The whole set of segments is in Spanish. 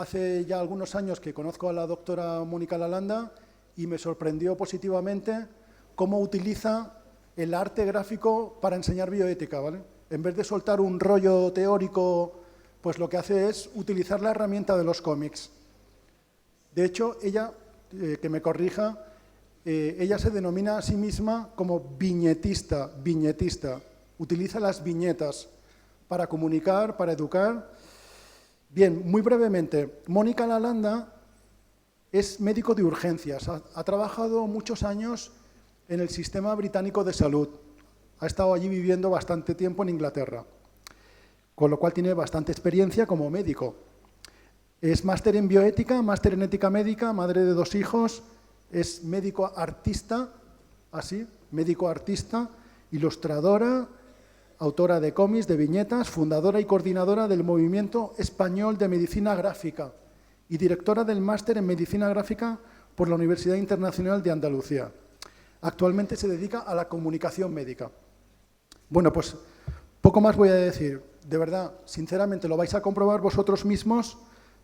hace ya algunos años que conozco a la doctora Mónica Lalanda y me sorprendió positivamente cómo utiliza el arte gráfico para enseñar bioética, ¿vale? En vez de soltar un rollo teórico, pues lo que hace es utilizar la herramienta de los cómics. De hecho, ella, que me corrija, ella se denomina a sí misma como viñetista. Utiliza las viñetas para comunicar, para educar. Bien, muy brevemente, Mónica Lalanda es médico de urgencias, ha trabajado muchos años en el sistema británico de salud, ha estado allí viviendo bastante tiempo en Inglaterra, con lo cual tiene bastante experiencia como médico. Es máster en bioética, máster en ética médica, madre de 2 hijos, es médico artista, médico artista, ilustradora, autora de cómics, de viñetas, fundadora y coordinadora del Movimiento Español de Medicina Gráfica y directora del máster en Medicina Gráfica por la Universidad Internacional de Andalucía. Actualmente se dedica a la comunicación médica. Bueno, pues poco más voy a decir. De verdad, sinceramente, lo vais a comprobar vosotros mismos,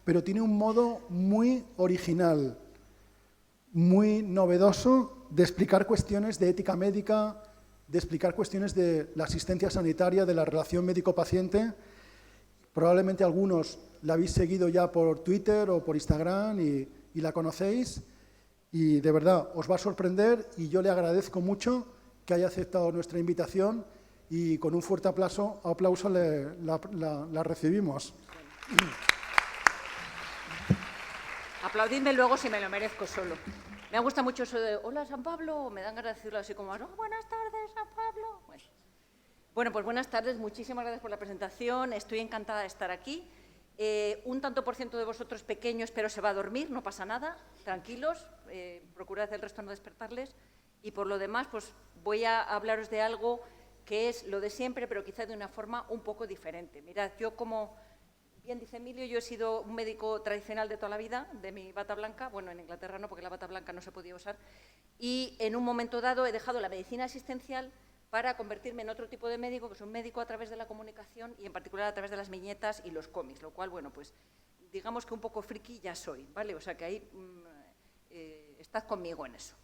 pero tiene un modo muy original, muy novedoso de explicar cuestiones de ética médica, de explicar cuestiones de la asistencia sanitaria, de la relación médico-paciente. Probablemente algunos la habéis seguido ya por Twitter o por Instagram y la conocéis. Y de verdad, os va a sorprender y yo le agradezco mucho que haya aceptado nuestra invitación y con un fuerte aplauso la recibimos. Aplaudidme luego si me lo merezco solo. Me gusta mucho eso de hola San Pablo, me dan ganas de decirlo así como buenas tardes San Pablo. Bueno, pues buenas tardes, muchísimas gracias por la presentación, estoy encantada de estar aquí. Un tanto por ciento de vosotros pequeños, pero se va a dormir, no pasa nada, tranquilos, procurad el resto no despertarles. Y por lo demás, pues voy a hablaros de algo que es lo de siempre, pero quizá de una forma un poco diferente. Mirad, yo como bien dice Emilio, yo he sido un médico tradicional de toda la vida, de mi bata blanca, bueno, en Inglaterra no, porque la bata blanca no se podía usar, y en un momento dado he dejado la medicina asistencial para convertirme en otro tipo de médico, que es un médico a través de la comunicación y en particular a través de las viñetas y los cómics, lo cual, bueno, pues digamos que un poco friki ya soy, ¿vale? O sea que ahí estad conmigo en eso.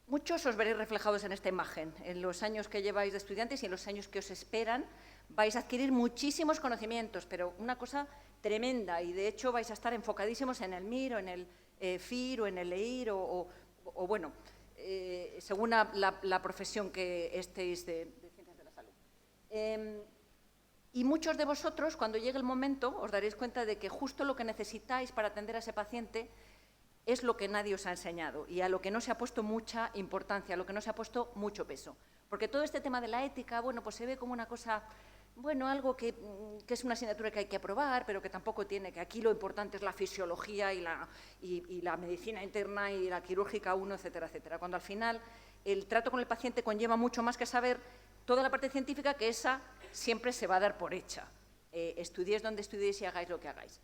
Muchos os veréis reflejados en esta imagen, en los años que lleváis de estudiantes y en los años que os esperan. Vais a adquirir muchísimos conocimientos, pero una cosa tremenda, y de hecho vais a estar enfocadísimos en el MIR o en el FIR o en el EIR o bueno, según la profesión que estéis de ciencias de la salud. Y muchos de vosotros, cuando llegue el momento, os daréis cuenta de que justo lo que necesitáis para atender a ese paciente es lo que nadie os ha enseñado y a lo que no se ha puesto mucha importancia, a lo que no se ha puesto mucho peso. Porque todo este tema de la ética, bueno, pues se ve como una cosa, bueno, algo que es una asignatura que hay que aprobar, pero que tampoco tiene, que aquí lo importante es la fisiología y la medicina interna y la quirúrgica 1, etcétera, etcétera. Cuando al final el trato con el paciente conlleva mucho más que saber toda la parte científica, que esa siempre se va a dar por hecha. Estudiéis donde estudiéis y hagáis lo que hagáis.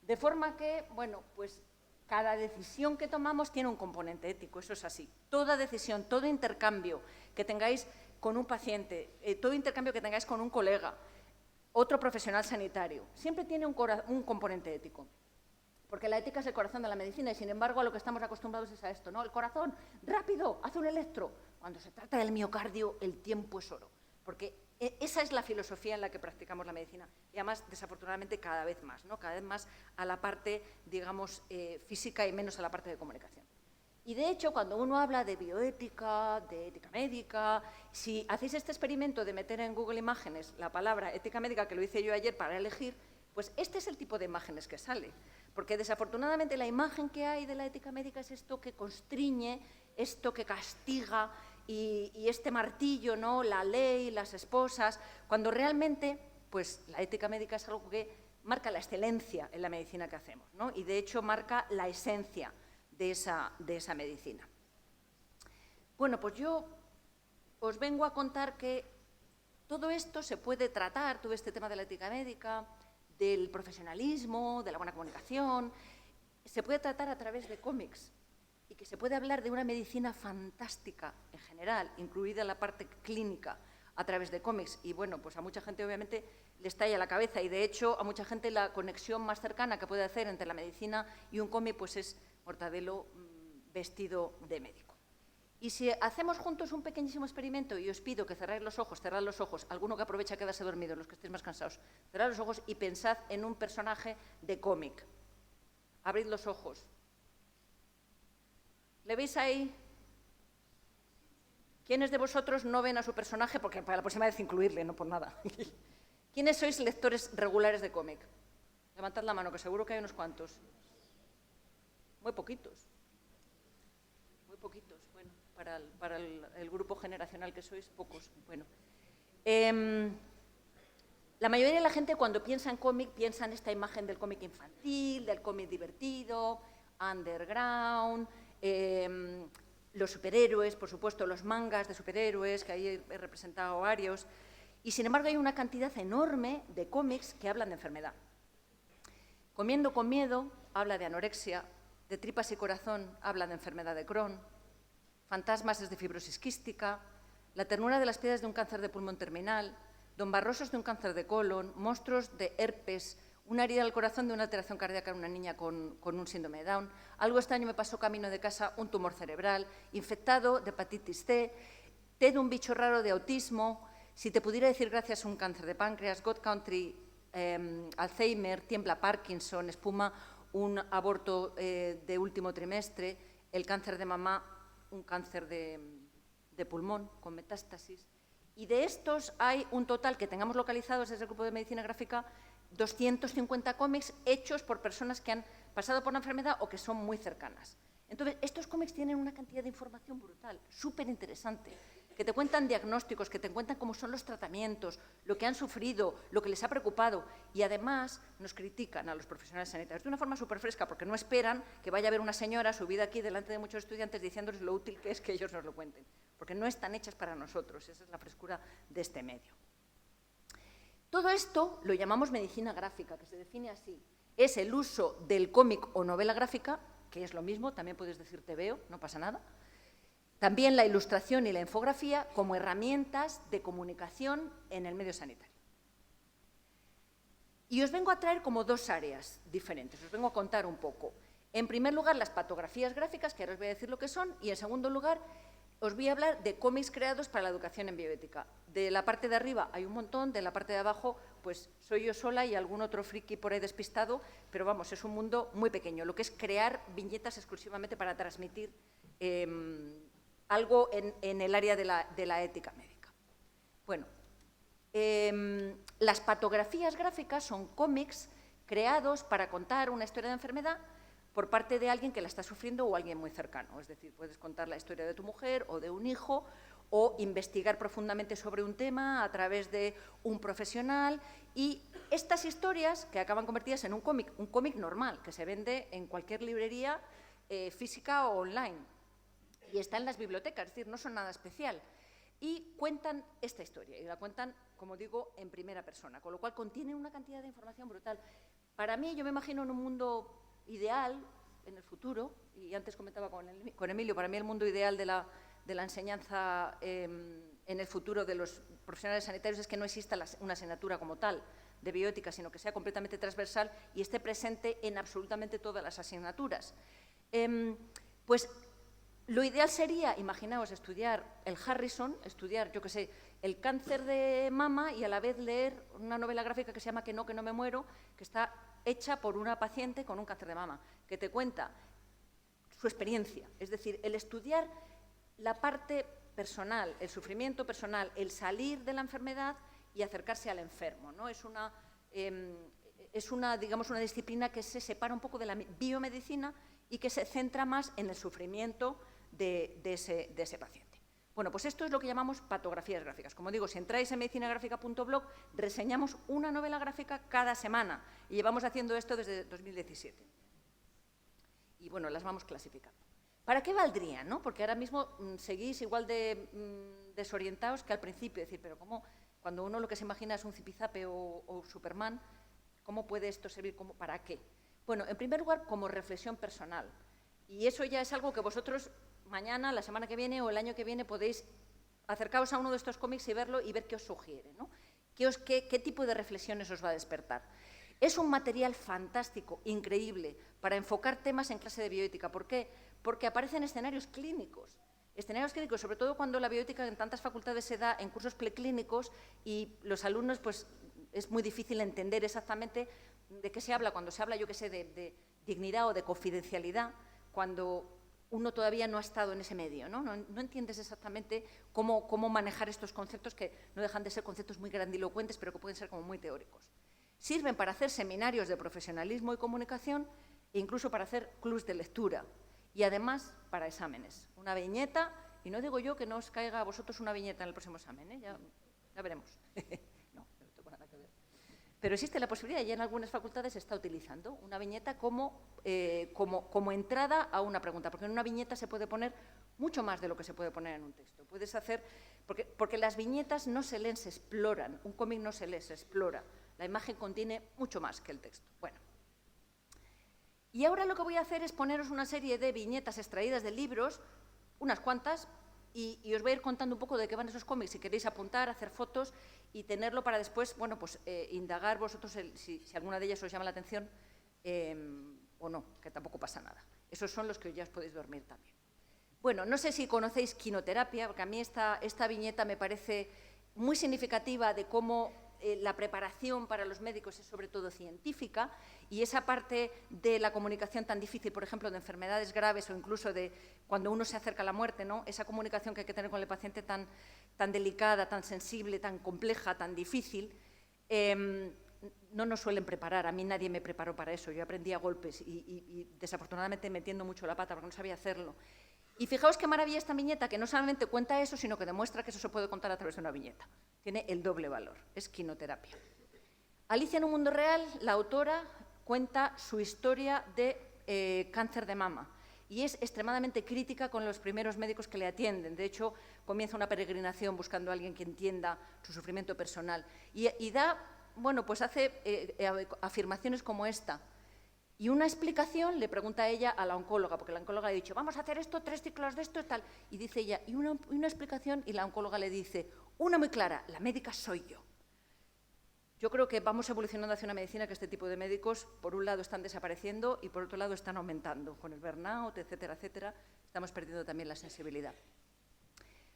De forma que, bueno, pues cada decisión que tomamos tiene un componente ético, eso es así. Toda decisión, todo intercambio que tengáis con un paciente, todo intercambio que tengáis con un colega, otro profesional sanitario, siempre tiene un componente ético. Porque la ética es el corazón de la medicina y, sin embargo, a lo que estamos acostumbrados es a esto, ¿no? El corazón, rápido, haz un electro. Cuando se trata del miocardio, el tiempo es oro. Porque esa es la filosofía en la que practicamos la medicina. Y además, desafortunadamente, cada vez más, ¿no? Cada vez más a la parte, digamos, física y menos a la parte de comunicación. Y, de hecho, cuando uno habla de bioética, de ética médica, si hacéis este experimento de meter en Google Imágenes la palabra ética médica, que lo hice yo ayer para elegir, pues este es el tipo de imágenes que sale. Porque, desafortunadamente, la imagen que hay de la ética médica es esto que constriñe, esto que castiga y este martillo, ¿no? La ley, las esposas, cuando realmente, pues, la ética médica es algo que marca la excelencia en la medicina que hacemos, ¿no? Y, de hecho, marca la esencia de esa medicina. Bueno, pues yo os vengo a contar que todo esto se puede tratar, todo este tema de la ética médica, del profesionalismo, de la buena comunicación, se puede tratar a través de cómics y que se puede hablar de una medicina fantástica en general, incluida la parte clínica, a través de cómics. Y bueno, pues a mucha gente obviamente le estalla la cabeza y de hecho a mucha gente la conexión más cercana que puede hacer entre la medicina y un cómic pues es Mortadelo vestido de médico. Y si hacemos juntos un pequeñísimo experimento y os pido que cerráis los ojos, cerrad los ojos, alguno que aprovecha quedarse dormido, los que estéis más cansados, cerrad los ojos y pensad en un personaje de cómic. Abrid los ojos. ¿Le veis ahí? ¿Quiénes de vosotros no ven a su personaje? Porque para la próxima vez incluirle, no por nada. ¿Quiénes sois lectores regulares de cómic? Levantad la mano, que seguro que hay unos cuantos. Muy poquitos. Muy poquitos. Bueno, para el grupo generacional que sois, pocos. Bueno. La mayoría de la gente cuando piensa en cómic piensa en esta imagen del cómic infantil, del cómic divertido, underground, los superhéroes, por supuesto, los mangas de superhéroes, que ahí he representado varios. Y sin embargo hay una cantidad enorme de cómics que hablan de enfermedad. Comiendo con miedo habla de anorexia, de tripas y corazón habla de enfermedad de Crohn, Fantasmas es de fibrosis quística, La ternura de las piedras de un cáncer de pulmón terminal, Don Barroso es de un cáncer de colon, Monstruos de herpes, una herida al corazón de una alteración cardíaca en una niña con un síndrome de Down, Algo extraño me pasó camino de casa, un tumor cerebral, Infectado de hepatitis C, Té de un bicho raro de autismo, Si te pudiera decir gracias, un cáncer de páncreas, God Country, Alzheimer, Tiembla Parkinson, Espuma, un aborto de último trimestre, el cáncer de mamá, un cáncer de pulmón con metástasis. Y de estos hay un total que tengamos localizados desde el Grupo de Medicina Gráfica 250 cómics hechos por personas que han pasado por la enfermedad o que son muy cercanas. Entonces, estos cómics tienen una cantidad de información brutal, súper interesante, que te cuentan diagnósticos, que te cuentan cómo son los tratamientos, lo que han sufrido, lo que les ha preocupado. Y además nos critican a los profesionales sanitarios de una forma súper fresca, porque no esperan que vaya a haber una señora subida aquí delante de muchos estudiantes diciéndoles lo útil que es que ellos nos lo cuenten, porque no están hechas para nosotros. Esa es la frescura de este medio. Todo esto lo llamamos medicina gráfica, que se define así. Es el uso del cómic o novela gráfica, que es lo mismo, también puedes decir TVO, no pasa nada. También la ilustración y la infografía como herramientas de comunicación en el medio sanitario. Y os vengo a traer como dos áreas diferentes, os vengo a contar un poco. En primer lugar, las patografías gráficas, que ahora os voy a decir lo que son, y en segundo lugar, os voy a hablar de cómics creados para la educación en bioética. De la parte de arriba hay un montón, de la parte de abajo pues soy yo sola y algún otro friki por ahí despistado, pero vamos, es un mundo muy pequeño, lo que es crear viñetas exclusivamente para transmitir algo en el área de la ética médica. Bueno, las patografías gráficas son cómics creados para contar una historia de enfermedad por parte de alguien que la está sufriendo o alguien muy cercano. Es decir, puedes contar la historia de tu mujer o de un hijo o investigar profundamente sobre un tema a través de un profesional. Y estas historias que acaban convertidas en un cómic normal, que se vende en cualquier librería física o online. Y está en las bibliotecas, es decir, no son nada especial. Y cuentan esta historia, y la cuentan, como digo, en primera persona, con lo cual contienen una cantidad de información brutal. Para mí, yo me imagino en un mundo ideal, en el futuro, y antes comentaba con Emilio, para mí el mundo ideal de la enseñanza en el futuro de los profesionales sanitarios es que no exista una asignatura como tal de bioética, sino que sea completamente transversal y esté presente en absolutamente todas las asignaturas. Pues lo ideal sería, imaginaos, estudiar el Harrison, estudiar, yo qué sé, el cáncer de mama y a la vez leer una novela gráfica que se llama Que no me muero, que está hecha por una paciente con un cáncer de mama, que te cuenta su experiencia. Es decir, el estudiar la parte personal, el sufrimiento personal, el salir de la enfermedad y acercarse al enfermo, ¿no? Es una, digamos, una disciplina que se separa un poco de la biomedicina y que se centra más en el sufrimiento de ese paciente. Bueno, pues esto es lo que llamamos patografías gráficas. Como digo, si entráis en medicinagráfica.blog, reseñamos una novela gráfica cada semana y llevamos haciendo esto desde 2017. Y bueno, las vamos clasificando. ¿Para qué valdrían, no? Porque ahora mismo seguís igual de desorientados que al principio. Es decir, pero ¿cómo? Cuando uno lo que se imagina es un zipizape o Superman, ¿cómo puede esto servir? ¿Para qué? Bueno, en primer lugar, como reflexión personal. Y eso ya es algo que vosotros mañana, la semana que viene o el año que viene podéis acercaos a uno de estos cómics y verlo y ver qué os sugiere, ¿no? ¿Qué tipo de reflexiones os va a despertar? Es un material fantástico, increíble, para enfocar temas en clase de bioética. ¿Por qué? Porque aparecen escenarios clínicos. Escenarios clínicos, sobre todo cuando la bioética en tantas facultades se da en cursos preclínicos y los alumnos, pues, es muy difícil entender exactamente de qué se habla cuando se habla, yo qué sé, de dignidad o de confidencialidad, cuando uno todavía no ha estado en ese medio, ¿no? No entiendes exactamente cómo manejar estos conceptos que no dejan de ser conceptos muy grandilocuentes, pero que pueden ser como muy teóricos. Sirven para hacer seminarios de profesionalismo y comunicación e incluso para hacer clubs de lectura y además para exámenes. Una viñeta, y no digo yo que no os caiga a vosotros una viñeta en el próximo examen, ¿eh? Ya veremos. No tengo nada que ver. Pero existe la posibilidad, y en algunas facultades se está utilizando una viñeta como entrada a una pregunta, porque en una viñeta se puede poner mucho más de lo que se puede poner en un texto. Puedes hacer, porque las viñetas no se leen, se exploran. Un cómic no se lee, se explora. La imagen contiene mucho más que el texto. Bueno. Y ahora lo que voy a hacer es poneros una serie de viñetas extraídas de libros, unas cuantas, y os voy a ir contando un poco de qué van esos cómics, si queréis apuntar, hacer fotos y tenerlo para después, bueno, pues indagar vosotros si alguna de ellas os llama la atención o no, que tampoco pasa nada. Esos son los que ya os podéis dormir también. Bueno, no sé si conocéis Quinoterapia, porque a mí esta viñeta me parece muy significativa de cómo la preparación para los médicos es sobre todo científica y esa parte de la comunicación tan difícil, por ejemplo, de enfermedades graves o incluso de cuando uno se acerca a la muerte, ¿no? Esa comunicación que hay que tener con el paciente tan delicada, tan sensible, tan compleja, tan difícil, no nos suelen preparar. A mí nadie me preparó para eso. Yo aprendí a golpes y desafortunadamente metiendo mucho la pata porque no sabía hacerlo. Y fijaos qué maravilla esta viñeta, que no solamente cuenta eso, sino que demuestra que eso se puede contar a través de una viñeta. Tiene el doble valor, es Quinoterapia. Alicia en un mundo real, la autora cuenta su historia de cáncer de mama y es extremadamente crítica con los primeros médicos que le atienden. De hecho, comienza una peregrinación buscando a alguien que entienda su sufrimiento personal y da, bueno, pues hace afirmaciones como esta. Y una explicación le pregunta a ella a la oncóloga, porque la oncóloga le ha dicho, vamos a hacer esto, 3 ciclos de esto y tal. Y dice ella, y una explicación, y la oncóloga le dice, una muy clara, la médica soy yo. Yo creo que vamos evolucionando hacia una medicina que este tipo de médicos, por un lado, están desapareciendo y por otro lado están aumentando. Con el burnout, etcétera, etcétera, estamos perdiendo también la sensibilidad.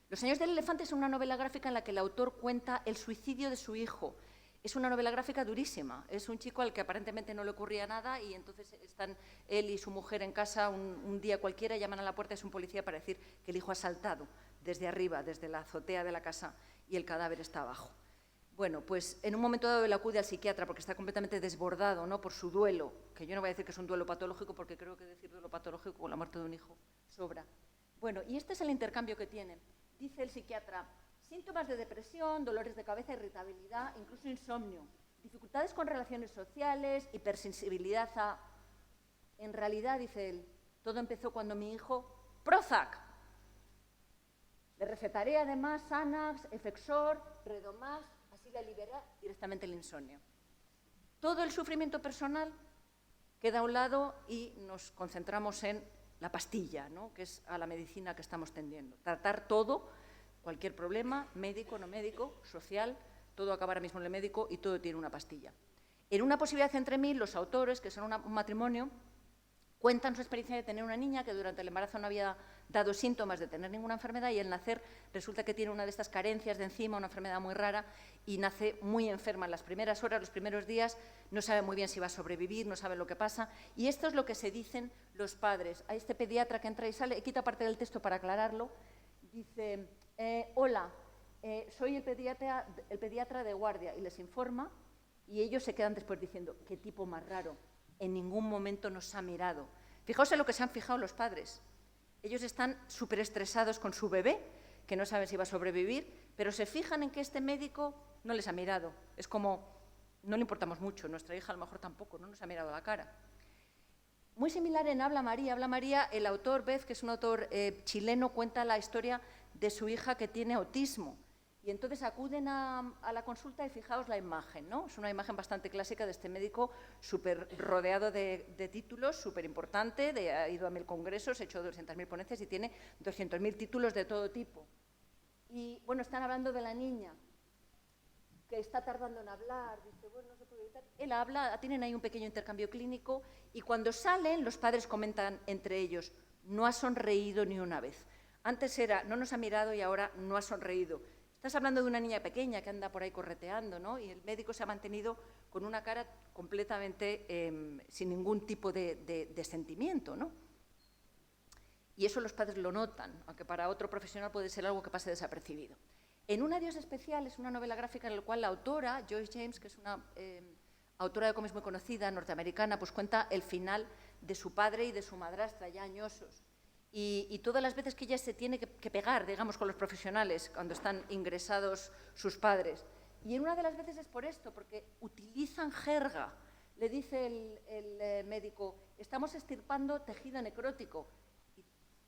Los años del elefante es una novela gráfica en la que el autor cuenta el suicidio de su hijo. Es una novela gráfica durísima. Es un chico al que aparentemente no le ocurría nada y entonces están él y su mujer en casa un día cualquiera, llaman a la puerta, es un policía para decir que el hijo ha saltado desde arriba, desde la azotea de la casa y el cadáver está abajo. Bueno, pues en un momento dado él acude al psiquiatra porque está completamente desbordado, ¿no?, por su duelo, que yo no voy a decir que es un duelo patológico porque creo que decir duelo patológico con la muerte de un hijo sobra. Bueno, y este es el intercambio que tienen. Dice el psiquiatra, síntomas de depresión, dolores de cabeza, irritabilidad, incluso insomnio, dificultades con relaciones sociales, hipersensibilidad a... En realidad, dice él, todo empezó cuando mi hijo... Prozac. Le recetaré además Xanax, Efexor, Redomax, así le libera directamente el insomnio. Todo el sufrimiento personal queda a un lado y nos concentramos en la pastilla, ¿no?, que es a la medicina que estamos tendiendo. Tratar todo, cualquier problema, médico, no médico, social, todo acaba ahora mismo en el médico y todo tiene una pastilla. En Una posibilidad entre mil, los autores, que son un matrimonio, cuentan su experiencia de tener una niña que durante el embarazo no había dado síntomas de tener ninguna enfermedad y al nacer resulta que tiene una de estas carencias de enzima, una enfermedad muy rara, y nace muy enferma. En las primeras horas, los primeros días, no sabe muy bien si va a sobrevivir, no sabe lo que pasa. Y esto es lo que se dicen los padres. A este pediatra que entra y sale, quita parte del texto para aclararlo, dice, hola, soy el pediatra de guardia, y les informa, y ellos se quedan después diciendo, qué tipo más raro. En ningún momento nos ha mirado. Fijaos en lo que se han fijado los padres. Ellos están súper estresados con su bebé, que no saben si va a sobrevivir, pero se fijan en que este médico no les ha mirado. Es como, no le importamos mucho, nuestra hija a lo mejor tampoco, no nos ha mirado la cara. Muy similar en Habla María. Habla María, el autor Beth, que es un autor chileno, cuenta la historia de su hija que tiene autismo. Y entonces acuden a la consulta y fijaos la imagen, ¿no? Es una imagen bastante clásica de este médico súper rodeado de títulos, súper importante, ha ido a 1000 congresos, ha hecho 200.000 ponencias y tiene 200.000 títulos de todo tipo. Y, bueno, están hablando de la niña, que está tardando en hablar, dice, bueno, no se puede evitar. Él habla, tienen ahí un pequeño intercambio clínico, y cuando salen, los padres comentan entre ellos, no ha sonreído ni una vez. Antes era, no nos ha mirado y ahora no ha sonreído. Estás hablando de una niña pequeña que anda por ahí correteando, ¿no? Y el médico se ha mantenido con una cara completamente sin ningún tipo de sentimiento, ¿no? Y eso los padres lo notan, aunque para otro profesional puede ser algo que pase desapercibido. En Un adiós especial es una novela gráfica en la cual la autora, Joyce James, que es una autora de cómics muy conocida, norteamericana, pues cuenta el final de su padre y de su madrastra, ya añosos. Y todas las veces que ella se tiene que pegar, digamos, con los profesionales cuando están ingresados sus padres. Y en una de las veces es por esto, porque utilizan jerga. Le dice el médico, estamos extirpando tejido necrótico.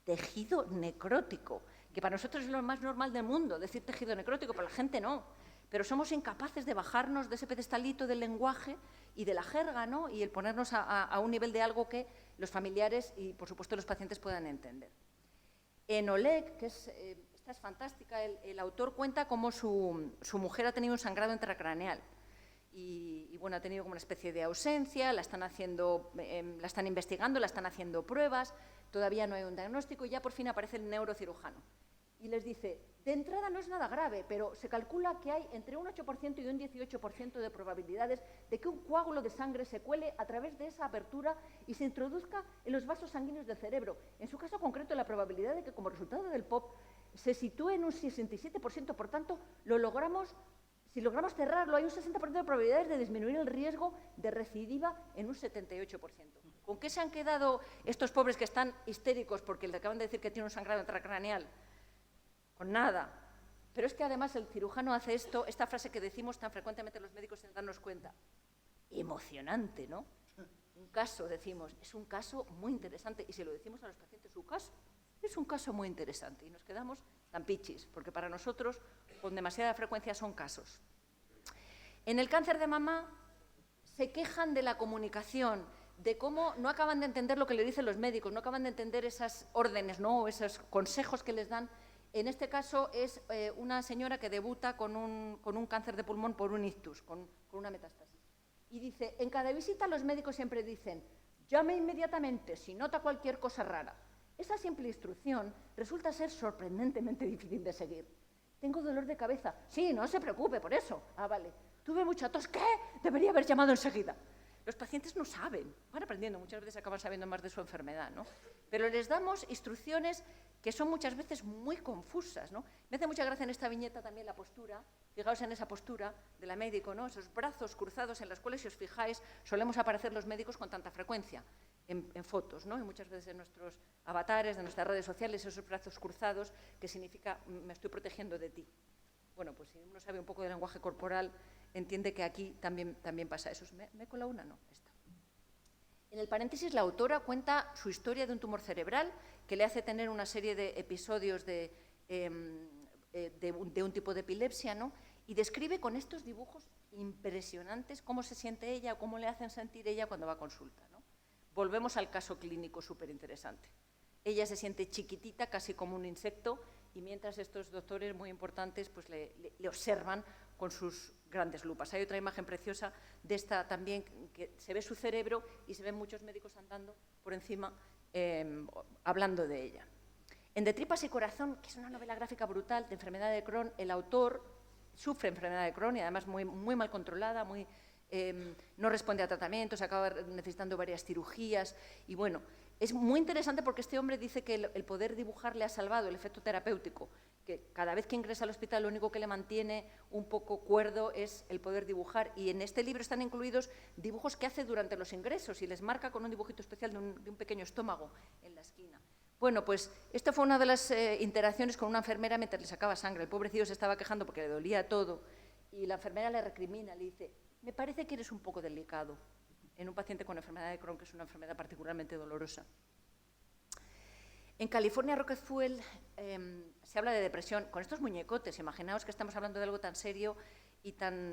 Tejido necrótico, que para nosotros es lo más normal del mundo, decir tejido necrótico, pero la gente no. Pero somos incapaces de bajarnos de ese pedestalito del lenguaje y de la jerga, ¿no? Y el ponernos a un nivel de algo que los familiares y, por supuesto, los pacientes puedan entender. En Oleg, que esta es fantástica, el autor cuenta cómo su mujer ha tenido un sangrado intracraneal. Y bueno, ha tenido como una especie de ausencia, la están investigando, la están haciendo pruebas, todavía no hay un diagnóstico y ya por fin aparece el neurocirujano. Y les dice, de entrada no es nada grave, pero se calcula que hay entre un 8% y un 18% de probabilidades de que un coágulo de sangre se cuele a través de esa apertura y se introduzca en los vasos sanguíneos del cerebro. En su caso concreto, la probabilidad de que como resultado del POP se sitúe en un 67%, por tanto, si logramos cerrarlo, hay un 60% de probabilidades de disminuir el riesgo de recidiva en un 78%. ¿Con qué se han quedado estos pobres que están histéricos porque le acaban de decir que tiene un sangrado intracraneal? Con nada. Pero es que además el cirujano hace esta frase que decimos tan frecuentemente los médicos sin darnos cuenta. Emocionante, ¿no? Un caso, decimos, es un caso muy interesante. Y si lo decimos a los pacientes, su caso es un caso muy interesante. Y nos quedamos tan pichis, porque para nosotros con demasiada frecuencia son casos. En el cáncer de mama se quejan de la comunicación, de cómo no acaban de entender lo que le dicen los médicos, no acaban de entender esas órdenes, ¿no? O esos consejos que les dan. En este caso es una señora que debuta con un cáncer de pulmón por un ictus, con una metástasis. Y dice, en cada visita los médicos siempre dicen, llame inmediatamente si nota cualquier cosa rara. Esa simple instrucción resulta ser sorprendentemente difícil de seguir. Tengo dolor de cabeza. Sí, no se preocupe por eso. Ah, vale. Tuve mucha tos. ¿Qué? Debería haber llamado enseguida. Los pacientes no saben, van aprendiendo, muchas veces acaban sabiendo más de su enfermedad, ¿no? Pero les damos instrucciones que son muchas veces muy confusas, ¿no? Me hace mucha gracia en esta viñeta también la postura, fijaos en esa postura de la médico, ¿no? Esos brazos cruzados en los cuales, si os fijáis, solemos aparecer los médicos con tanta frecuencia en fotos, ¿no? Y muchas veces en nuestros avatares, de nuestras redes sociales, esos brazos cruzados, que significa me estoy protegiendo de ti. Bueno, pues si uno sabe un poco de lenguaje corporal, entiende que aquí también pasa eso. ¿Me he colado una? No, esta. En el paréntesis, la autora cuenta su historia de un tumor cerebral que le hace tener una serie de episodios de un tipo de epilepsia, ¿no? Y describe con estos dibujos impresionantes cómo se siente ella o cómo le hacen sentir ella cuando va a consulta, ¿no? Volvemos al caso clínico súper interesante. Ella se siente chiquitita, casi como un insecto, y mientras estos doctores muy importantes pues le observan con sus grandes lupas. Hay otra imagen preciosa de esta también, que se ve su cerebro y se ven muchos médicos andando por encima hablando de ella. En De tripas y corazón, que es una novela gráfica brutal de enfermedad de Crohn, el autor sufre enfermedad de Crohn y además muy mal controlada, no responde a tratamientos, acaba necesitando varias cirugías y bueno, es muy interesante porque este hombre dice que el poder dibujar le ha salvado el efecto terapéutico, que cada vez que ingresa al hospital lo único que le mantiene un poco cuerdo es el poder dibujar y en este libro están incluidos dibujos que hace durante los ingresos y les marca con un dibujito especial de un pequeño estómago en la esquina. Bueno, pues esta fue una de las interacciones con una enfermera mientras le sacaba sangre. El pobrecillo se estaba quejando porque le dolía todo y la enfermera le recrimina, le dice, me parece que eres un poco delicado en un paciente con enfermedad de Crohn, que es una enfermedad particularmente dolorosa. En California Rockefeller se habla de depresión con estos muñecotes. Imaginaos que estamos hablando de algo tan serio y tan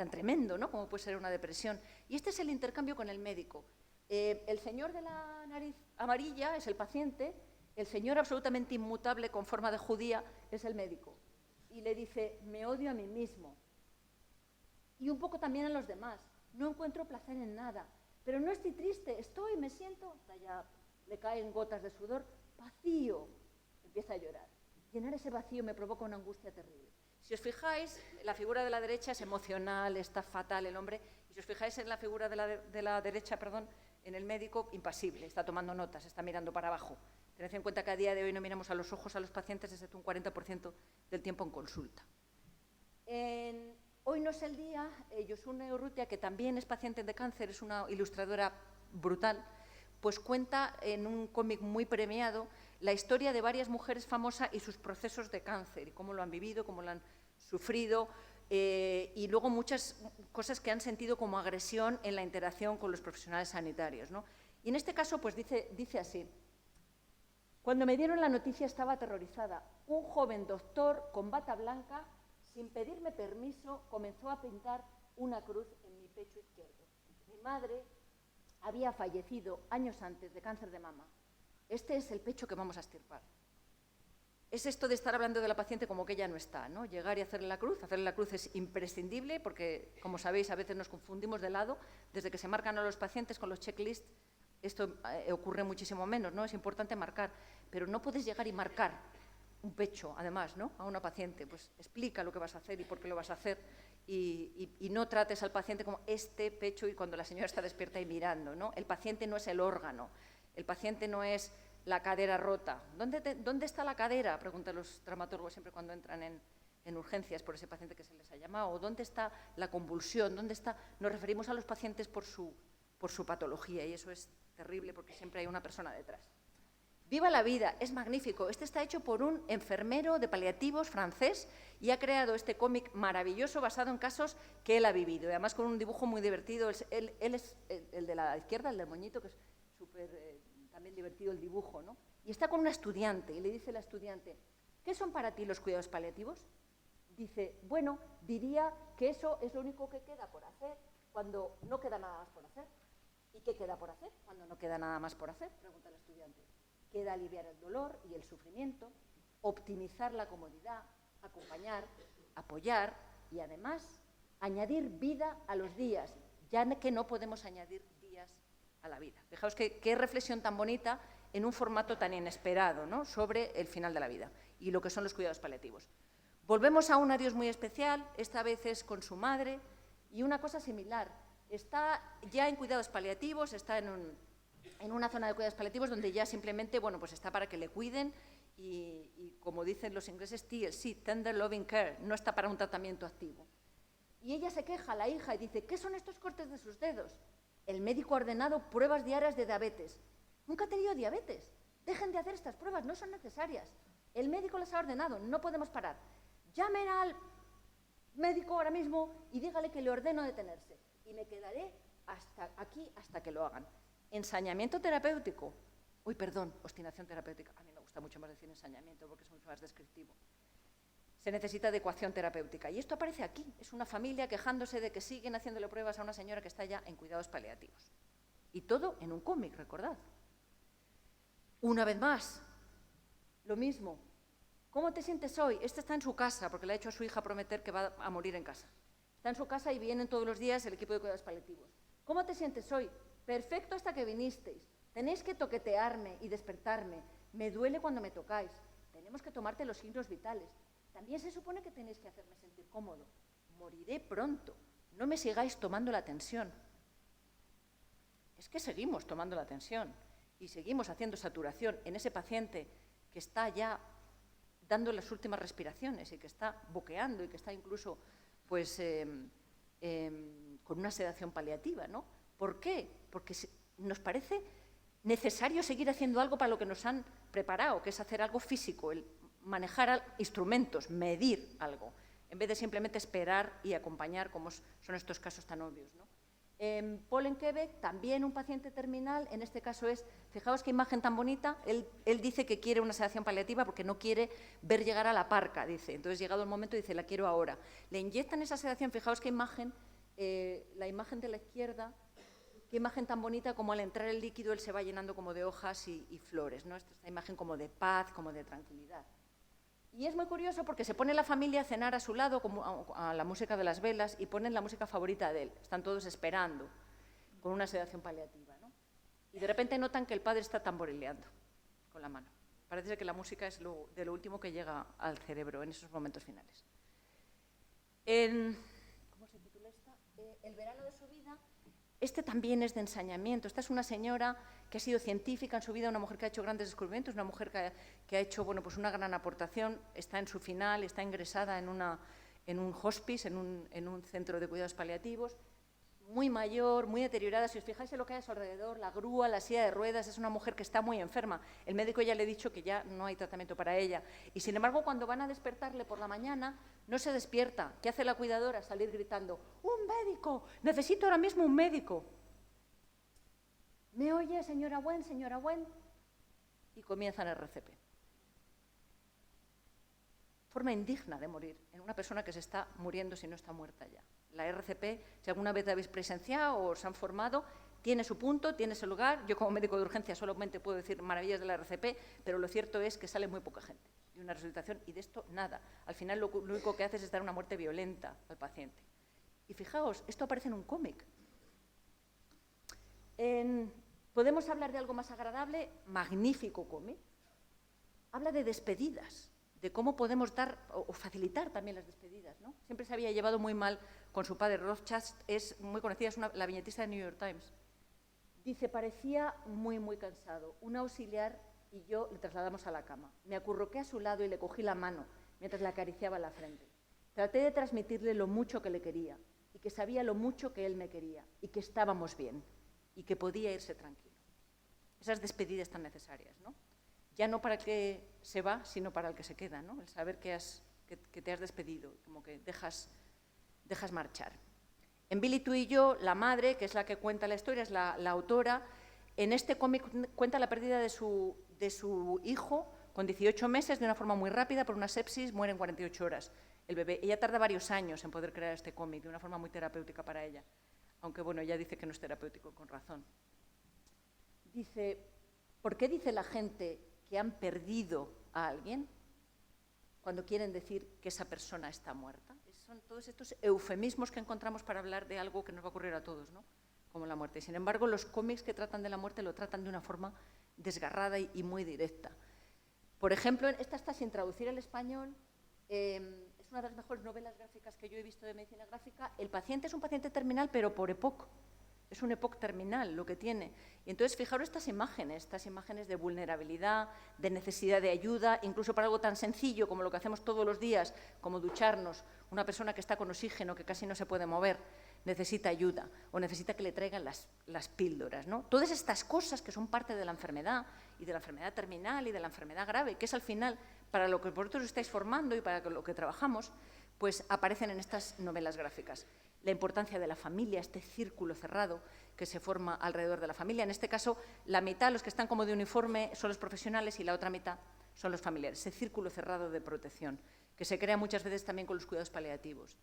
tremendo, ¿no? Como puede ser una depresión. Y este es el intercambio con el médico. El señor de la nariz amarilla es el paciente El señor absolutamente inmutable con forma de judía es el médico. Y le dice, me odio a mí mismo. Y un poco también a los demás. No encuentro placer en nada. Pero no estoy triste, me siento, hasta ya le caen gotas de sudor, vacío. Empieza a llorar. Llenar ese vacío me provoca una angustia terrible. Si os fijáis, la figura de la derecha es emocional, está fatal el hombre. Y si os fijáis en la figura de la derecha, en el médico, impasible, está tomando notas, está mirando para abajo. Tened en cuenta que a día de hoy no miramos a los ojos a los pacientes excepto un 40% del tiempo en consulta. Hoy no es el día, Josune Urrutia, que también es paciente de cáncer, es una ilustradora brutal, pues cuenta en un cómic muy premiado la historia de varias mujeres famosas y sus procesos de cáncer, y cómo lo han vivido, cómo lo han sufrido, y luego muchas cosas que han sentido como agresión en la interacción con los profesionales sanitarios, ¿no? Y en este caso, pues dice así: cuando me dieron la noticia estaba aterrorizada. Un joven doctor con bata blanca, sin pedirme permiso, comenzó a pintar una cruz en mi pecho izquierdo. Mi madre había fallecido años antes de cáncer de mama. Este es el pecho que vamos a extirpar. Es esto de estar hablando de la paciente como que ella no está, ¿no? Llegar y hacerle la cruz. Hacerle la cruz es imprescindible porque, como sabéis, a veces nos confundimos de lado. Desde que se marcan a los pacientes con los checklists, esto ocurre muchísimo menos, ¿no? Es importante marcar, pero no puedes llegar y marcar un pecho, además, ¿no? A una paciente. Pues explica lo que vas a hacer y por qué lo vas a hacer y no trates al paciente como este pecho y cuando la señora está despierta y mirando, ¿no? El paciente no es el órgano, el paciente no es la cadera rota. ¿Dónde está la cadera? Preguntan los traumatólogos siempre cuando entran en urgencias por ese paciente que se les ha llamado. ¿Dónde está la convulsión? ¿Dónde está? Nos referimos a los pacientes por su patología y eso es terrible porque siempre hay una persona detrás. Viva la vida, es magnífico. Este está hecho por un enfermero de paliativos francés y ha creado este cómic maravilloso basado en casos que él ha vivido. Y además con un dibujo muy divertido. Él es el de la izquierda, el del moñito, que es súper también divertido el dibujo, ¿no? Y está con una estudiante y le dice la estudiante, ¿qué son para ti los cuidados paliativos? Dice, bueno, diría que eso es lo único que queda por hacer cuando no queda nada más por hacer. ¿Y qué queda por hacer cuando no queda nada más por hacer? Pregunta el estudiante. Queda aliviar el dolor y el sufrimiento, optimizar la comodidad, acompañar, apoyar y además añadir vida a los días, ya que no podemos añadir días a la vida. Fijaos qué reflexión tan bonita en un formato tan inesperado, ¿no? Sobre el final de la vida y lo que son los cuidados paliativos. Volvemos a un adiós muy especial, esta vez es con su madre y una cosa similar. Está ya en cuidados paliativos, está en una zona de cuidados paliativos donde ya simplemente, bueno, pues está para que le cuiden y como dicen los ingleses, TLC, Tender Loving Care, no está para un tratamiento activo. Y ella se queja, la hija, y dice, ¿qué son estos cortes de sus dedos? El médico ha ordenado pruebas diarias de diabetes. Nunca ha tenido diabetes. Dejen de hacer estas pruebas, no son necesarias. El médico las ha ordenado, no podemos parar. Llamen al médico ahora mismo y dígale que le ordeno detenerse. Y me quedaré hasta aquí hasta que lo hagan. Ensañamiento terapéutico. Uy, perdón, obstinación terapéutica. A mí me gusta mucho más decir ensañamiento porque es mucho más descriptivo. Se necesita adecuación terapéutica. Y esto aparece aquí. Es una familia quejándose de que siguen haciéndole pruebas a una señora que está ya en cuidados paliativos. Y todo en un cómic, recordad. Una vez más, lo mismo. ¿Cómo te sientes hoy? Este está en su casa porque le ha hecho a su hija prometer que va a morir en casa. Está en su casa y vienen todos los días el equipo de cuidados paliativos. ¿Cómo te sientes hoy? Perfecto hasta que vinisteis. Tenéis que toquetearme y despertarme. Me duele cuando me tocáis. Tenemos que tomarte los signos vitales. También se supone que tenéis que hacerme sentir cómodo. Moriré pronto. No me sigáis tomando la tensión. Es que seguimos tomando la tensión y seguimos haciendo saturación en ese paciente que está ya dando las últimas respiraciones y que está boqueando y que está incluso pues, con una sedación paliativa, ¿no? ¿Por qué? Porque nos parece necesario seguir haciendo algo para lo que nos han preparado, que es hacer algo físico, el manejar instrumentos, medir algo, en vez de simplemente esperar y acompañar, como son estos casos tan obvios, ¿no? Paul en Quebec, también un paciente terminal, en este caso es, fijaos qué imagen tan bonita, él dice que quiere una sedación paliativa porque no quiere ver llegar a la parca, dice, entonces llegado el momento dice, la quiero ahora. Le inyectan esa sedación, fijaos qué imagen, la imagen de la izquierda, Qué imagen tan bonita como al entrar el líquido él se va llenando como de hojas y flores, ¿no? Esta imagen como de paz, como de tranquilidad. Y es muy curioso porque se pone la familia a cenar a su lado a la música de las velas y ponen la música favorita de él. Están todos esperando con una sedación paliativa, ¿no? Y de repente notan que el padre está tamborileando con la mano. Parece ser que la música es de lo último que llega al cerebro en esos momentos finales. ¿Cómo se titula esta? El verano de su vida. Este también es de ensañamiento. Esta es una señora que ha sido científica en su vida, una mujer que ha hecho grandes descubrimientos, una mujer que ha hecho pues una gran aportación, está en su final, está ingresada en un hospice, en un centro de cuidados paliativos, muy mayor, muy deteriorada. Si os fijáis en lo que hay a su alrededor, la grúa, la silla de ruedas, es una mujer que está muy enferma. El médico ya le ha dicho que ya no hay tratamiento para ella. Y sin embargo, cuando van a despertarle por la mañana, no se despierta. ¿Qué hace la cuidadora? Salir gritando, ¡un médico! ¡Necesito ahora mismo un médico! ¿Me oye, señora Wen, señora Wen? Y comienzan el RCP. Forma indigna de morir en una persona que se está muriendo si no está muerta ya. La RCP, si alguna vez habéis presenciado o os han formado, tiene su punto, tiene su lugar. Yo como médico de urgencia solamente puedo decir maravillas de la RCP, pero lo cierto es que sale muy poca gente de una resucitación y de esto nada. Al final lo único que haces es dar una muerte violenta al paciente. Y fijaos, esto aparece en un cómic. ¿Podemos hablar de algo más agradable? Magnífico cómic. Habla de despedidas, de cómo podemos dar o facilitar también las despedidas, ¿no? Siempre se había llevado muy mal con su padre. Rothschild es muy conocida, es la viñetista de New York Times. Dice, parecía muy, muy cansado. Un auxiliar y yo le trasladamos a la cama. Me acurruqué a su lado y le cogí la mano mientras le acariciaba la frente. Traté de transmitirle lo mucho que le quería y que sabía lo mucho que él me quería y que estábamos bien y que podía irse tranquilo. Esas despedidas tan necesarias, ¿no? Ya no para el que se va, sino para el que se queda, ¿no? El saber que te has despedido, como que dejas marchar. En Billy, tú y yo, la madre, que es la que cuenta la historia, es la autora, en este cómic cuenta la pérdida de su hijo con 18 meses de una forma muy rápida por una sepsis, muere en 48 horas el bebé. Ella tarda varios años en poder crear este cómic de una forma muy terapéutica para ella, aunque bueno, ella dice que no es terapéutico, con razón. Dice, ¿por qué dice la gente que han perdido a alguien cuando quieren decir que esa persona está muerta? Son todos estos eufemismos que encontramos para hablar de algo que nos va a ocurrir a todos, ¿no? Como la muerte. Sin embargo, los cómics que tratan de la muerte lo tratan de una forma desgarrada y muy directa. Por ejemplo, esta está sin traducir al español, es una de las mejores novelas gráficas que yo he visto de medicina gráfica. El paciente es un paciente terminal, pero por EPOC. Es un EPOC terminal lo que tiene. Y entonces, fijaros estas imágenes de vulnerabilidad, de necesidad de ayuda, incluso para algo tan sencillo como lo que hacemos todos los días, como ducharnos. Una persona que está con oxígeno, que casi no se puede mover, necesita ayuda o necesita que le traigan las píldoras, ¿no? Todas estas cosas que son parte de la enfermedad y de la enfermedad terminal y de la enfermedad grave, que es al final para lo que vosotros estáis formando y para lo que trabajamos, pues aparecen en estas novelas gráficas. La importancia de la familia, este círculo cerrado que se forma alrededor de la familia. En este caso, la mitad, los que están como de uniforme, son los profesionales y la otra mitad son los familiares. Ese círculo cerrado de protección, que se crea muchas veces también con los cuidados paliativos.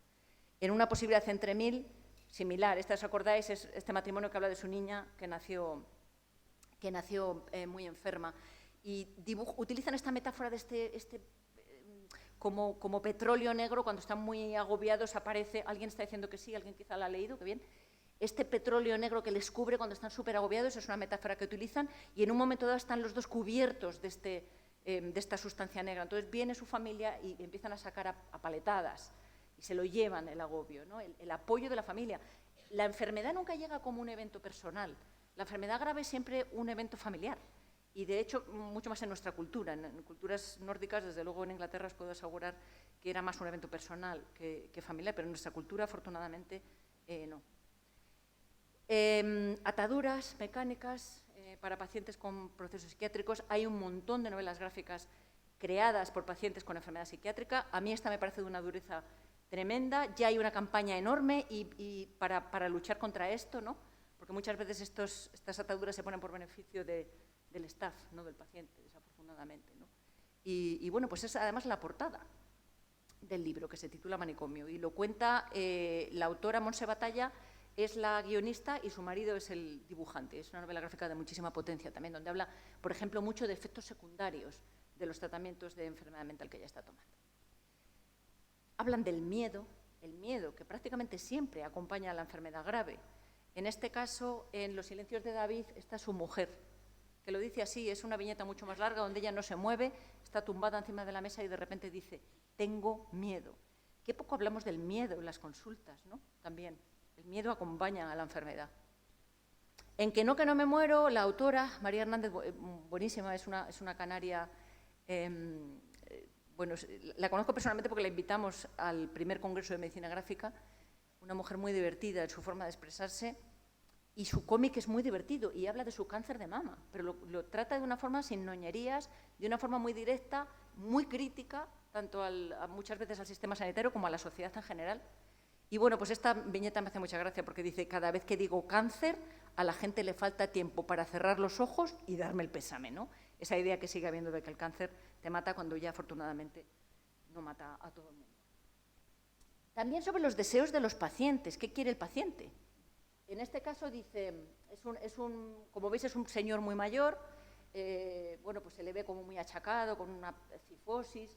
En una posibilidad entre mil, similar, ¿os acordáis? Es este matrimonio que habla de su niña que nació muy enferma. Y utilizan esta metáfora de como petróleo negro, cuando están muy agobiados aparece, alguien está diciendo que sí, alguien quizá la ha leído, que bien, este petróleo negro que les cubre cuando están súper agobiados, es una metáfora que utilizan, y en un momento dado están los dos cubiertos de esta sustancia negra. Entonces viene su familia y empiezan a sacar a paletadas, y se lo llevan el agobio, ¿no? El apoyo de la familia. La enfermedad nunca llega como un evento personal, la enfermedad grave es siempre un evento familiar. Y, de hecho, mucho más en nuestra cultura. En culturas nórdicas, desde luego en Inglaterra, os puedo asegurar que era más un evento personal que familiar, pero en nuestra cultura, afortunadamente, no. Ataduras mecánicas para pacientes con procesos psiquiátricos. Hay un montón de novelas gráficas creadas por pacientes con enfermedad psiquiátrica. A mí esta me parece de una dureza tremenda. Ya hay una campaña enorme para luchar contra esto, ¿no? Porque muchas veces estas ataduras se ponen por beneficio del staff, no del paciente, desafortunadamente, ¿no? Y bueno, pues es además la portada del libro, que se titula Manicomio, y lo cuenta la autora Montse Batalla es la guionista y su marido es el dibujante. Es una novela gráfica de muchísima potencia también, donde habla, por ejemplo, mucho de efectos secundarios de los tratamientos de enfermedad mental que ella está tomando. Hablan del miedo, el miedo que prácticamente siempre acompaña a la enfermedad grave. En este caso, en Los silencios de David, está su mujer, que lo dice así, es una viñeta mucho más larga, donde ella no se mueve, está tumbada encima de la mesa y de repente dice, tengo miedo. Qué poco hablamos del miedo en las consultas, ¿no? También, el miedo acompaña a la enfermedad. En Que no me muero, la autora, María Hernández, buenísima, es una canaria, bueno, la conozco personalmente porque la invitamos al primer congreso de medicina gráfica, una mujer muy divertida en su forma de expresarse, y su cómic es muy divertido y habla de su cáncer de mama, pero lo trata de una forma sin noñerías, de una forma muy directa, muy crítica, tanto muchas veces al sistema sanitario como a la sociedad en general. Y bueno, pues esta viñeta me hace mucha gracia porque dice, cada vez que digo cáncer, a la gente le falta tiempo para cerrar los ojos y darme el pésame, ¿no? Esa idea que sigue habiendo de que el cáncer te mata cuando ya afortunadamente no mata a todo el mundo. También sobre los deseos de los pacientes, ¿qué quiere el paciente? En este caso dice, como veis es un señor muy mayor, bueno, pues se le ve como muy achacado, con una cifosis,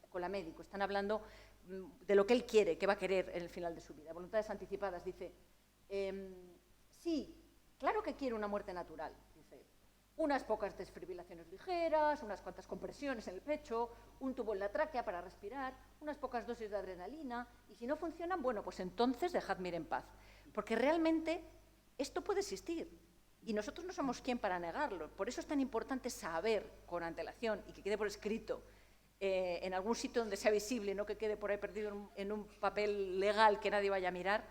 con la médico. Están hablando de lo que él quiere, que va a querer en el final de su vida. Voluntades anticipadas, dice, sí, claro que quiere una muerte natural, dice, unas pocas desfibrilaciones ligeras, unas cuantas compresiones en el pecho, un tubo en la tráquea para respirar, unas pocas dosis de adrenalina, y si no funcionan, bueno, pues entonces dejadme ir en paz. Porque realmente esto puede existir y nosotros no somos quien para negarlo. Por eso es tan importante saber con antelación y que quede por escrito en algún sitio donde sea visible, no que quede por ahí perdido en un papel legal que nadie vaya a mirar,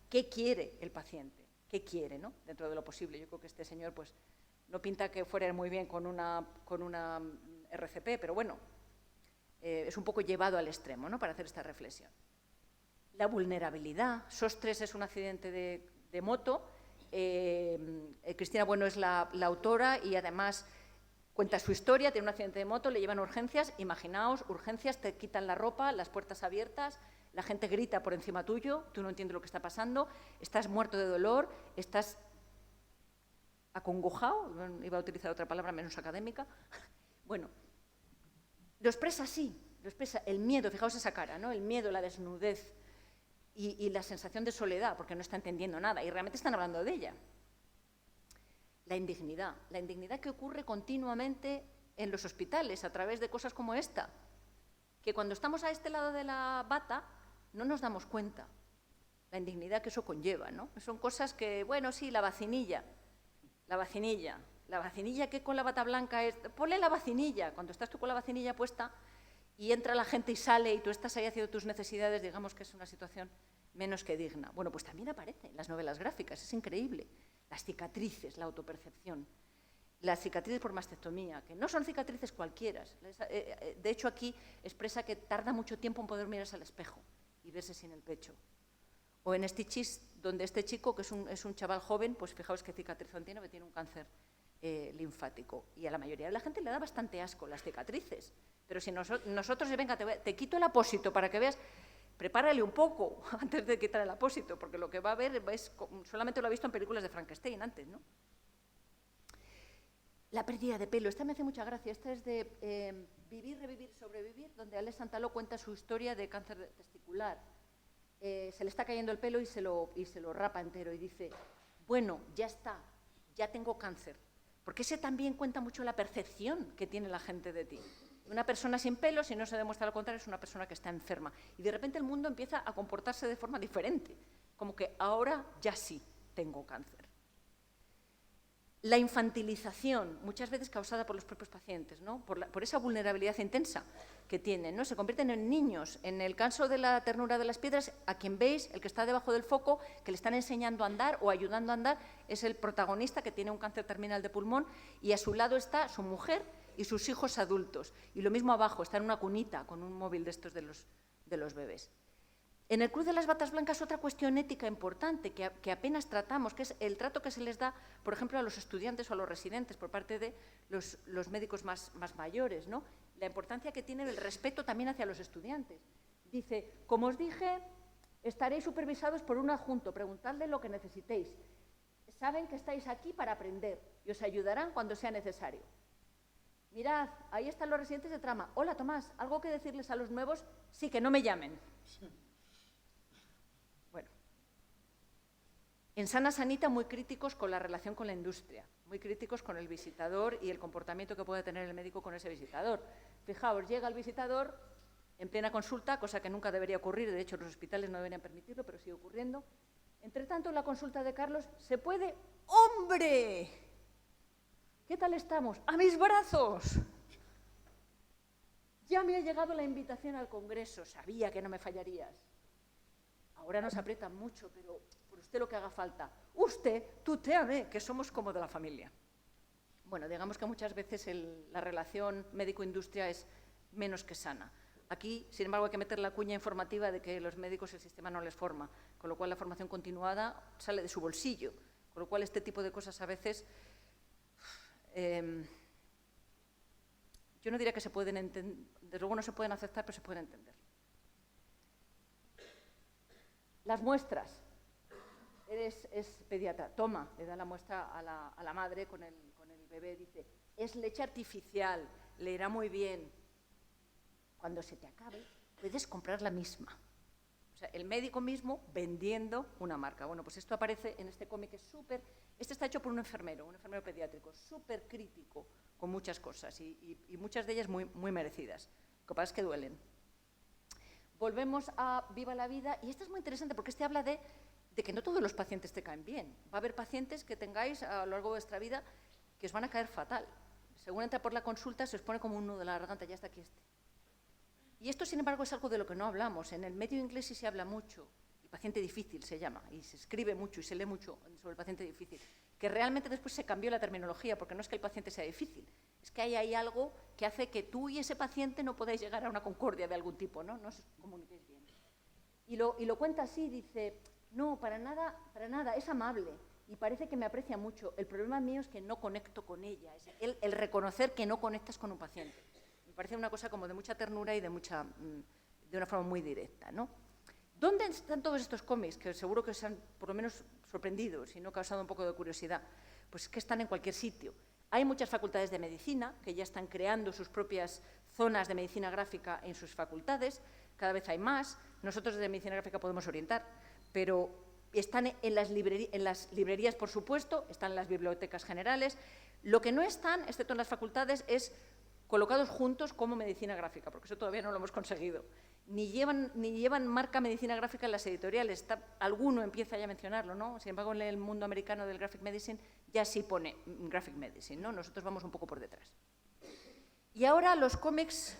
qué quiere el paciente, qué quiere, ¿no? Dentro de lo posible. Yo creo que este señor pues, no pinta que fuera muy bien con una RCP, pero bueno, es un poco llevado al extremo, ¿no? Para hacer esta reflexión. La vulnerabilidad. SOS 3 es un accidente de moto. Cristina Bueno es la autora y además cuenta su historia. Tiene un accidente de moto, le llevan a urgencias. Imaginaos, urgencias, te quitan la ropa, las puertas abiertas, la gente grita por encima tuyo, tú no entiendes lo que está pasando, estás muerto de dolor, estás acongojado, iba a utilizar otra palabra menos académica. Bueno, lo expresa así, lo expresa el miedo, fijaos esa cara, ¿no? El miedo, la desnudez, y la sensación de soledad, porque no está entendiendo nada, y realmente están hablando de ella. La indignidad que ocurre continuamente en los hospitales a través de cosas como esta, que cuando estamos a este lado de la bata no nos damos cuenta, la indignidad que eso conlleva, ¿no? Son cosas que, bueno, sí, la vacinilla que con la bata blanca es, ponle la vacinilla, cuando estás tú con la vacinilla puesta, y entra la gente y sale y tú estás ahí haciendo tus necesidades, digamos que es una situación menos que digna. Bueno, pues también aparece en las novelas gráficas, es increíble. Las cicatrices, la autopercepción, las cicatrices por mastectomía, que no son cicatrices cualquiera. De hecho, aquí expresa que tarda mucho tiempo en poder mirarse al espejo y verse sin el pecho. O en Stitches, donde este chico, que es un chaval joven, pues fijaos qué cicatriz tiene, que tiene un cáncer linfático. Y a la mayoría de la gente le da bastante asco las cicatrices. Pero si nosotros, venga, te quito el apósito para que veas, prepárale un poco antes de quitar el apósito, porque lo que va a ver solamente lo ha visto en películas de Frankenstein antes, ¿no? La pérdida de pelo, esta me hace mucha gracia, esta es de Vivir, Revivir, Sobrevivir, donde Alex Santaló cuenta su historia de cáncer testicular. Se le está cayendo el pelo y se lo rapa entero y dice, bueno, ya está, ya tengo cáncer. Porque ese también cuenta mucho la percepción que tiene la gente de ti. Una persona sin pelo, si no se demuestra lo contrario, es una persona que está enferma. Y de repente el mundo empieza a comportarse de forma diferente, como que ahora ya sí tengo cáncer. La infantilización, muchas veces causada por los propios pacientes, ¿no? por esa vulnerabilidad intensa que tienen, ¿no? Se convierten en niños. En el caso de la ternura de las piedras, a quien veis, el que está debajo del foco, que le están enseñando a andar o ayudando a andar, es el protagonista que tiene un cáncer terminal de pulmón y a su lado está su mujer y sus hijos adultos. Y lo mismo abajo, está en una cunita con un móvil de estos de los bebés. En el Club de las Batas Blancas, otra cuestión ética importante que apenas tratamos, que es el trato que se les da, por ejemplo, a los estudiantes o a los residentes por parte de los médicos más mayores, ¿no? La importancia que tiene el respeto también hacia los estudiantes. Dice, como os dije, Estaréis supervisados por un adjunto, preguntadle lo que necesitéis. Saben que estáis aquí para aprender y os ayudarán cuando sea necesario. Mirad, ahí están los residentes de trama. Hola, Tomás, ¿algo que decirles a los nuevos? Sí, que no me llamen. Bueno. En Sana Sanita muy críticos con la relación con la industria, muy críticos con el visitador y el comportamiento que puede tener el médico con ese visitador. Fijaos, llega el visitador en plena consulta, cosa que nunca debería ocurrir, de hecho los hospitales no deberían permitirlo, pero sigue ocurriendo. Entre tanto, en la consulta de Carlos, ¿se puede? ¡Hombre! ¿Qué tal estamos? ¡A mis brazos! Ya me ha llegado la invitación al Congreso, sabía que no me fallarías. Ahora nos aprietan mucho, pero por usted lo que haga falta. Usted, tutéame, que somos como de la familia. Bueno, digamos que muchas veces la relación médico-industria es menos que sana. Aquí, sin embargo, hay que meter la cuña informativa de que los médicos el sistema no les forma, con lo cual la formación continuada sale de su bolsillo, con lo cual este tipo de cosas a veces, yo no diría que se pueden entender, desde luego no se pueden aceptar, pero se pueden entender. Las muestras. Es pediatra, toma, le da la muestra a la madre con el bebé, dice, es leche artificial, le irá muy bien. Cuando se te acabe, puedes comprar la misma. O sea, el médico mismo vendiendo una marca. Bueno, pues esto aparece en este cómic, es súper... Este está hecho por un enfermero pediátrico, súper crítico con muchas cosas y muchas de ellas muy, muy merecidas. Lo que pasa es que duelen. Volvemos a Viva la Vida y esto es muy interesante porque este habla de que no todos los pacientes te caen bien. Va a haber pacientes que tengáis a lo largo de vuestra vida que os van a caer fatal. Según entra por la consulta se os pone como un nudo en la garganta, ya está aquí este. Y esto, sin embargo, es algo de lo que no hablamos. En el medio inglés sí se habla mucho, el paciente difícil se llama, y se escribe mucho y se lee mucho sobre el paciente difícil, que realmente después se cambió la terminología, porque no es que el paciente sea difícil, es que hay algo que hace que tú y ese paciente no podáis llegar a una concordia de algún tipo, no os comuniquéis bien. Y lo cuenta así, dice, no, para nada, es amable y parece que me aprecia mucho. El problema mío es que no conecto con ella, es el reconocer que no conectas con un paciente. Me parece una cosa como de mucha ternura y de una forma muy directa, ¿no? ¿Dónde están todos estos cómics? Que seguro que os han, por lo menos, sorprendido, si no causado un poco de curiosidad. Pues que están en cualquier sitio. Hay muchas facultades de medicina que ya están creando sus propias zonas de medicina gráfica en sus facultades. Cada vez hay más. Nosotros desde medicina gráfica podemos orientar, pero están en las librerías, por supuesto, están en las bibliotecas generales. Lo que no están, excepto en las facultades, es colocados juntos como medicina gráfica, porque eso todavía no lo hemos conseguido. Ni llevan marca medicina gráfica en las editoriales. Alguno empieza ya a mencionarlo, ¿no? Sin embargo, en el mundo americano del graphic medicine ya sí pone graphic medicine, ¿no? Nosotros vamos un poco por detrás. Y ahora los cómics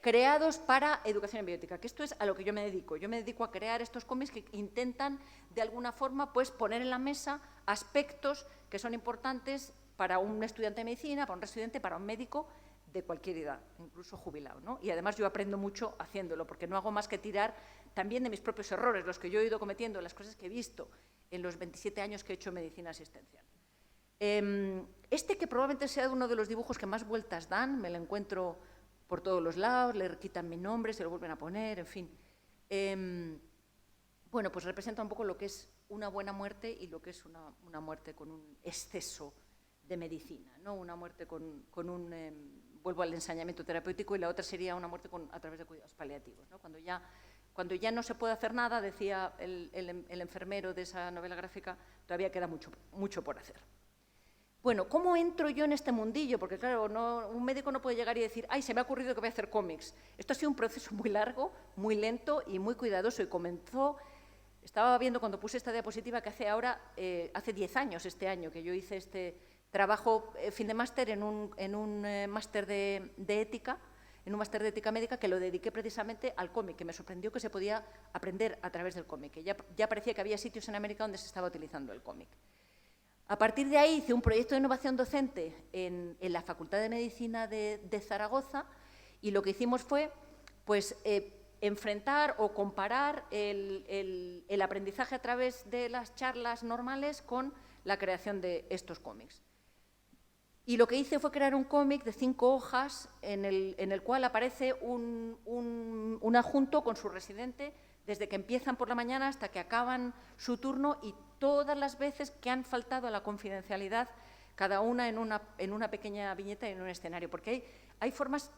creados para educación en bioética, que esto es a lo que yo me dedico. Yo me dedico a crear estos cómics que intentan, de alguna forma, pues, poner en la mesa aspectos que son importantes para un estudiante de medicina, para un residente, para un médico, de cualquier edad, incluso jubilado, ¿no? Y además yo aprendo mucho haciéndolo, porque no hago más que tirar también de mis propios errores, los que yo he ido cometiendo, las cosas que he visto en los 27 años que he hecho medicina asistencial. Este que probablemente sea uno de los dibujos que más vueltas dan, me lo encuentro por todos los lados, le quitan mi nombre, se lo vuelven a poner, en fin. Bueno, pues representa un poco lo que es una buena muerte y lo que es una muerte con un exceso de medicina, ¿no? Una muerte con un... vuelvo al ensañamiento terapéutico, y la otra sería una muerte a través de cuidados paliativos, ¿no? Cuando ya no se puede hacer nada, decía el enfermero de esa novela gráfica, todavía queda mucho por hacer. Bueno, ¿cómo entro yo en este mundillo? Porque, claro, un médico no puede llegar y decir, ¡ay, se me ha ocurrido que voy a hacer cómics! Esto ha sido un proceso muy largo, muy lento y muy cuidadoso, y comenzó... Estaba viendo cuando puse esta diapositiva que hace 10 años, este año, que yo hice este trabajo fin de máster en un máster de ética, en un máster de ética médica, que lo dediqué precisamente al cómic, que me sorprendió que se podía aprender a través del cómic, que ya parecía que había sitios en América donde se estaba utilizando el cómic. A partir de ahí hice un proyecto de innovación docente en la Facultad de Medicina de Zaragoza, y lo que hicimos fue, pues, enfrentar o comparar el aprendizaje a través de las charlas normales con la creación de estos cómics. Y lo que hice fue crear un cómic de 5 hojas en el cual aparece un adjunto con su residente desde que empiezan por la mañana hasta que acaban su turno y todas las veces que han faltado a la confidencialidad, cada una en una pequeña viñeta y en un escenario, porque hay formas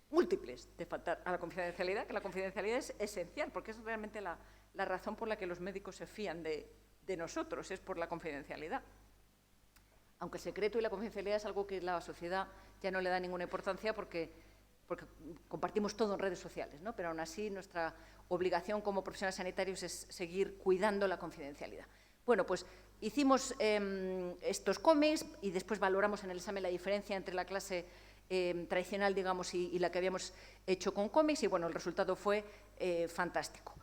múltiples de faltar a la confidencialidad, que la confidencialidad es esencial, porque es realmente la razón por la que los médicos se fían de nosotros, es por la confidencialidad. Aunque el secreto y la confidencialidad es algo que la sociedad ya no le da ninguna importancia porque compartimos todo en redes sociales, ¿no? Pero aún así nuestra obligación como profesionales sanitarios es seguir cuidando la confidencialidad. Bueno, pues hicimos estos cómics y después valoramos en el examen la diferencia entre la clase tradicional, digamos, y la que habíamos hecho con cómics, y bueno, el resultado fue fantástico.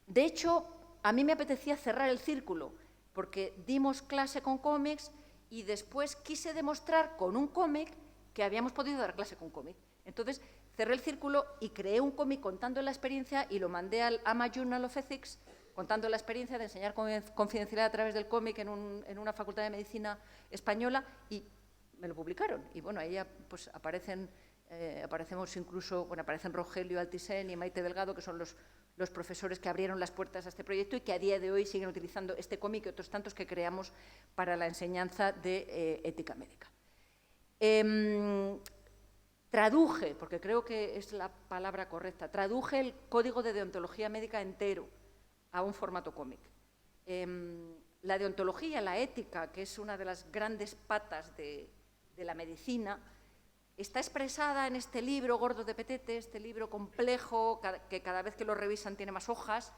De hecho, a mí me apetecía cerrar el círculo, porque dimos clase con cómics y después quise demostrar con un cómic que habíamos podido dar clase con cómic. Entonces, cerré el círculo y creé un cómic contando la experiencia y lo mandé al AMA Journal of Ethics, contando la experiencia de enseñar confidencialidad a través del cómic en una facultad de medicina española, y me lo publicaron. Y bueno, ahí pues aparecemos incluso, bueno, aparecen Rogelio Altisén y Maite Delgado, que son los profesores que abrieron las puertas a este proyecto y que a día de hoy siguen utilizando este cómic y otros tantos que creamos para la enseñanza de ética médica. Traduje, porque creo que es la palabra correcta, traduje el código de deontología médica entero a un formato cómic. La deontología, la ética, que es una de las grandes patas de la medicina, está expresada en este libro gordo de petete, este libro complejo, que cada vez que lo revisan tiene más hojas,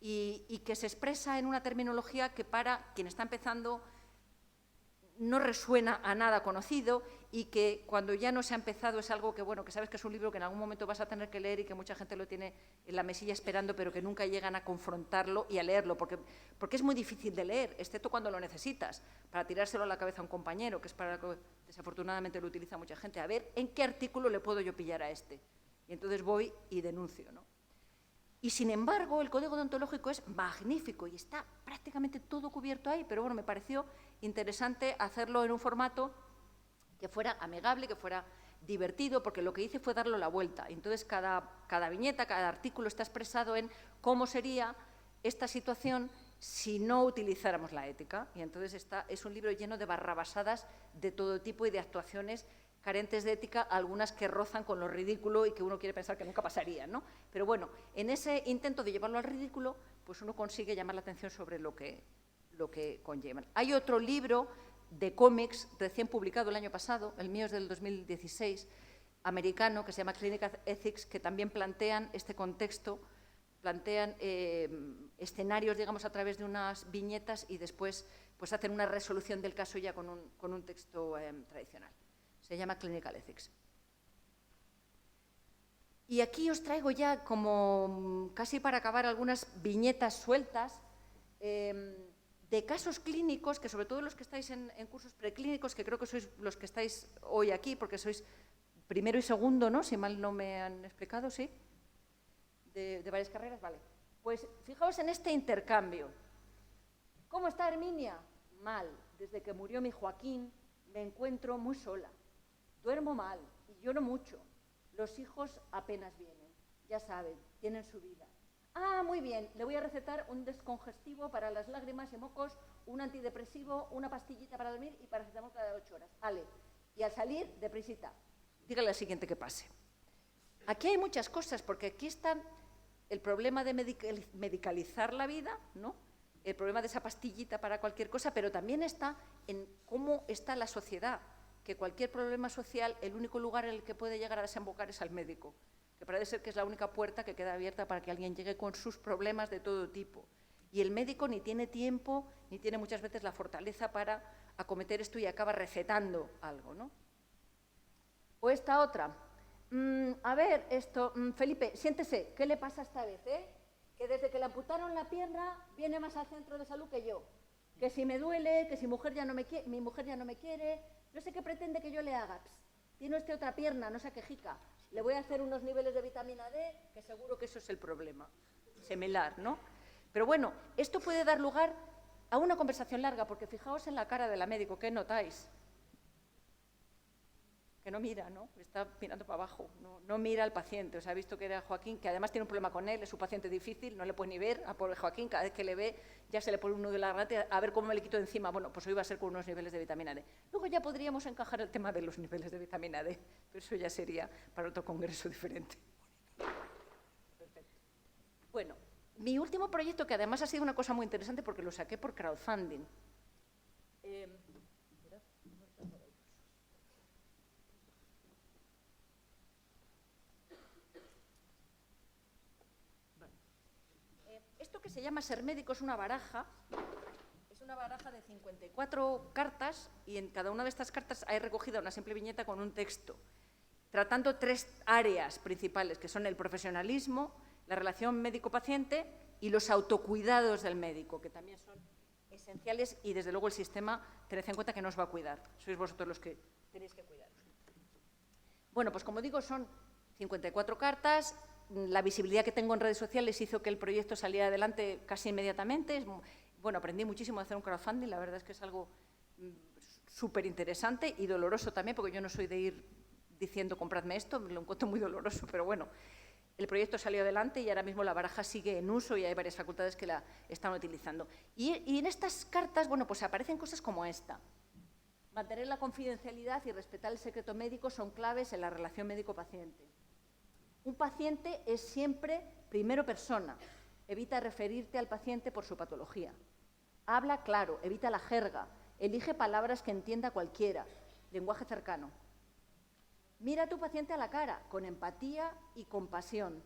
y que se expresa en una terminología que para quien está empezando no resuena a nada conocido, y que cuando ya no se ha empezado es algo que, bueno, que sabes que es un libro que en algún momento vas a tener que leer y que mucha gente lo tiene en la mesilla esperando, pero que nunca llegan a confrontarlo y a leerlo, porque es muy difícil de leer, excepto cuando lo necesitas, para tirárselo a la cabeza a un compañero, que es para lo que desafortunadamente lo utiliza mucha gente. A ver, ¿en qué artículo le puedo yo pillar a este? Y entonces voy y denuncio, ¿no? Y, sin embargo, el código deontológico es magnífico y está prácticamente todo cubierto ahí, pero bueno, me pareció interesante hacerlo en un formato que fuera amigable, que fuera divertido, porque lo que hice fue darlo la vuelta. Entonces, cada viñeta, cada artículo está expresado en cómo sería esta situación si no utilizáramos la ética. Y entonces es un libro lleno de barrabasadas de todo tipo y de actuaciones carentes de ética, algunas que rozan con lo ridículo y que uno quiere pensar que nunca pasarían, ¿no? Pero bueno, en ese intento de llevarlo al ridículo, pues uno consigue llamar la atención sobre lo que conllevan. Hay otro libro de cómics recién publicado el año pasado, el mío es del 2016, americano, que se llama Clinical Ethics, que también plantean este contexto, plantean escenarios, digamos, a través de unas viñetas y después pues hacen una resolución del caso ya con un texto tradicional. Se llama Clinical Ethics. Y aquí os traigo ya, como casi para acabar, algunas viñetas sueltas de casos clínicos, que sobre todo los que estáis en cursos preclínicos, que creo que sois los que estáis hoy aquí, porque sois primero y segundo, ¿no? Si mal no me han explicado, ¿sí? De varias carreras, vale. Pues fijaos en este intercambio. ¿Cómo está Herminia? Mal. Desde que murió mi Joaquín me encuentro muy sola. Duermo mal y lloro mucho. Los hijos apenas vienen. Ya saben, tienen su vida. Ah, muy bien, le voy a recetar un descongestivo para las lágrimas y mocos, un antidepresivo, una pastillita para dormir y paracetamol cada 8 horas. Ale, y al salir, deprisita. Dígale al siguiente que pase. Aquí hay muchas cosas, porque aquí está el problema de medicalizar la vida, ¿no? El problema de esa pastillita para cualquier cosa, pero también está en cómo está la sociedad, que cualquier problema social, el único lugar en el que puede llegar a desembocar es al médico, que parece ser que es la única puerta que queda abierta para que alguien llegue con sus problemas de todo tipo. Y el médico ni tiene tiempo, ni tiene muchas veces la fortaleza para acometer esto y acaba recetando algo, ¿no? O esta otra. A ver, Felipe, siéntese, ¿qué le pasa esta vez, Que desde que le amputaron la pierna viene más al centro de salud que yo. Que si me duele, que si mi mujer ya no me quiere, no sé qué pretende que yo le haga. Tiene usted otra pierna, no se quejica. Le voy a hacer unos niveles de vitamina D, que seguro que eso es el problema. Similar, ¿no? Pero bueno, esto puede dar lugar a una conversación larga, porque fijaos en la cara de la médico, ¿qué notáis? porque no mira, ¿no? Está mirando para abajo, no mira al paciente. O sea, ha visto que era Joaquín, que además tiene un problema con él, es un paciente difícil, no le puede ni ver a pobre Joaquín, cada vez que le ve ya se le pone un nudo en la garganta, a ver cómo me le quito de encima. Bueno, pues hoy va a ser con unos niveles de vitamina D. Luego ya podríamos encajar el tema de los niveles de vitamina D, pero eso ya sería para otro congreso diferente. Perfecto. Bueno, mi último proyecto, que además ha sido una cosa muy interesante porque lo saqué por crowdfunding. Esto que se llama Ser médico es una baraja de 54 cartas y en cada una de estas cartas hay recogida una simple viñeta con un texto, tratando 3 áreas principales, que son el profesionalismo, la relación médico-paciente y los autocuidados del médico, que también son esenciales y, desde luego, el sistema, tened en cuenta que no os va a cuidar. Sois vosotros los que tenéis que cuidaros. Bueno, pues como digo, son 54 cartas. La visibilidad que tengo en redes sociales hizo que el proyecto saliera adelante casi inmediatamente. Bueno, aprendí muchísimo a hacer un crowdfunding. La verdad es que es algo súper interesante y doloroso también, porque yo no soy de ir diciendo compradme esto, me lo encuentro muy doloroso, pero bueno. El proyecto salió adelante y ahora mismo la baraja sigue en uso y hay varias facultades que la están utilizando. Y en estas cartas, bueno, pues aparecen cosas como esta. Mantener la confidencialidad y respetar el secreto médico son claves en la relación médico-paciente. Un paciente es siempre primero persona. Evita referirte al paciente por su patología. Habla claro, evita la jerga. Elige palabras que entienda cualquiera. Lenguaje cercano. Mira a tu paciente a la cara, con empatía y compasión.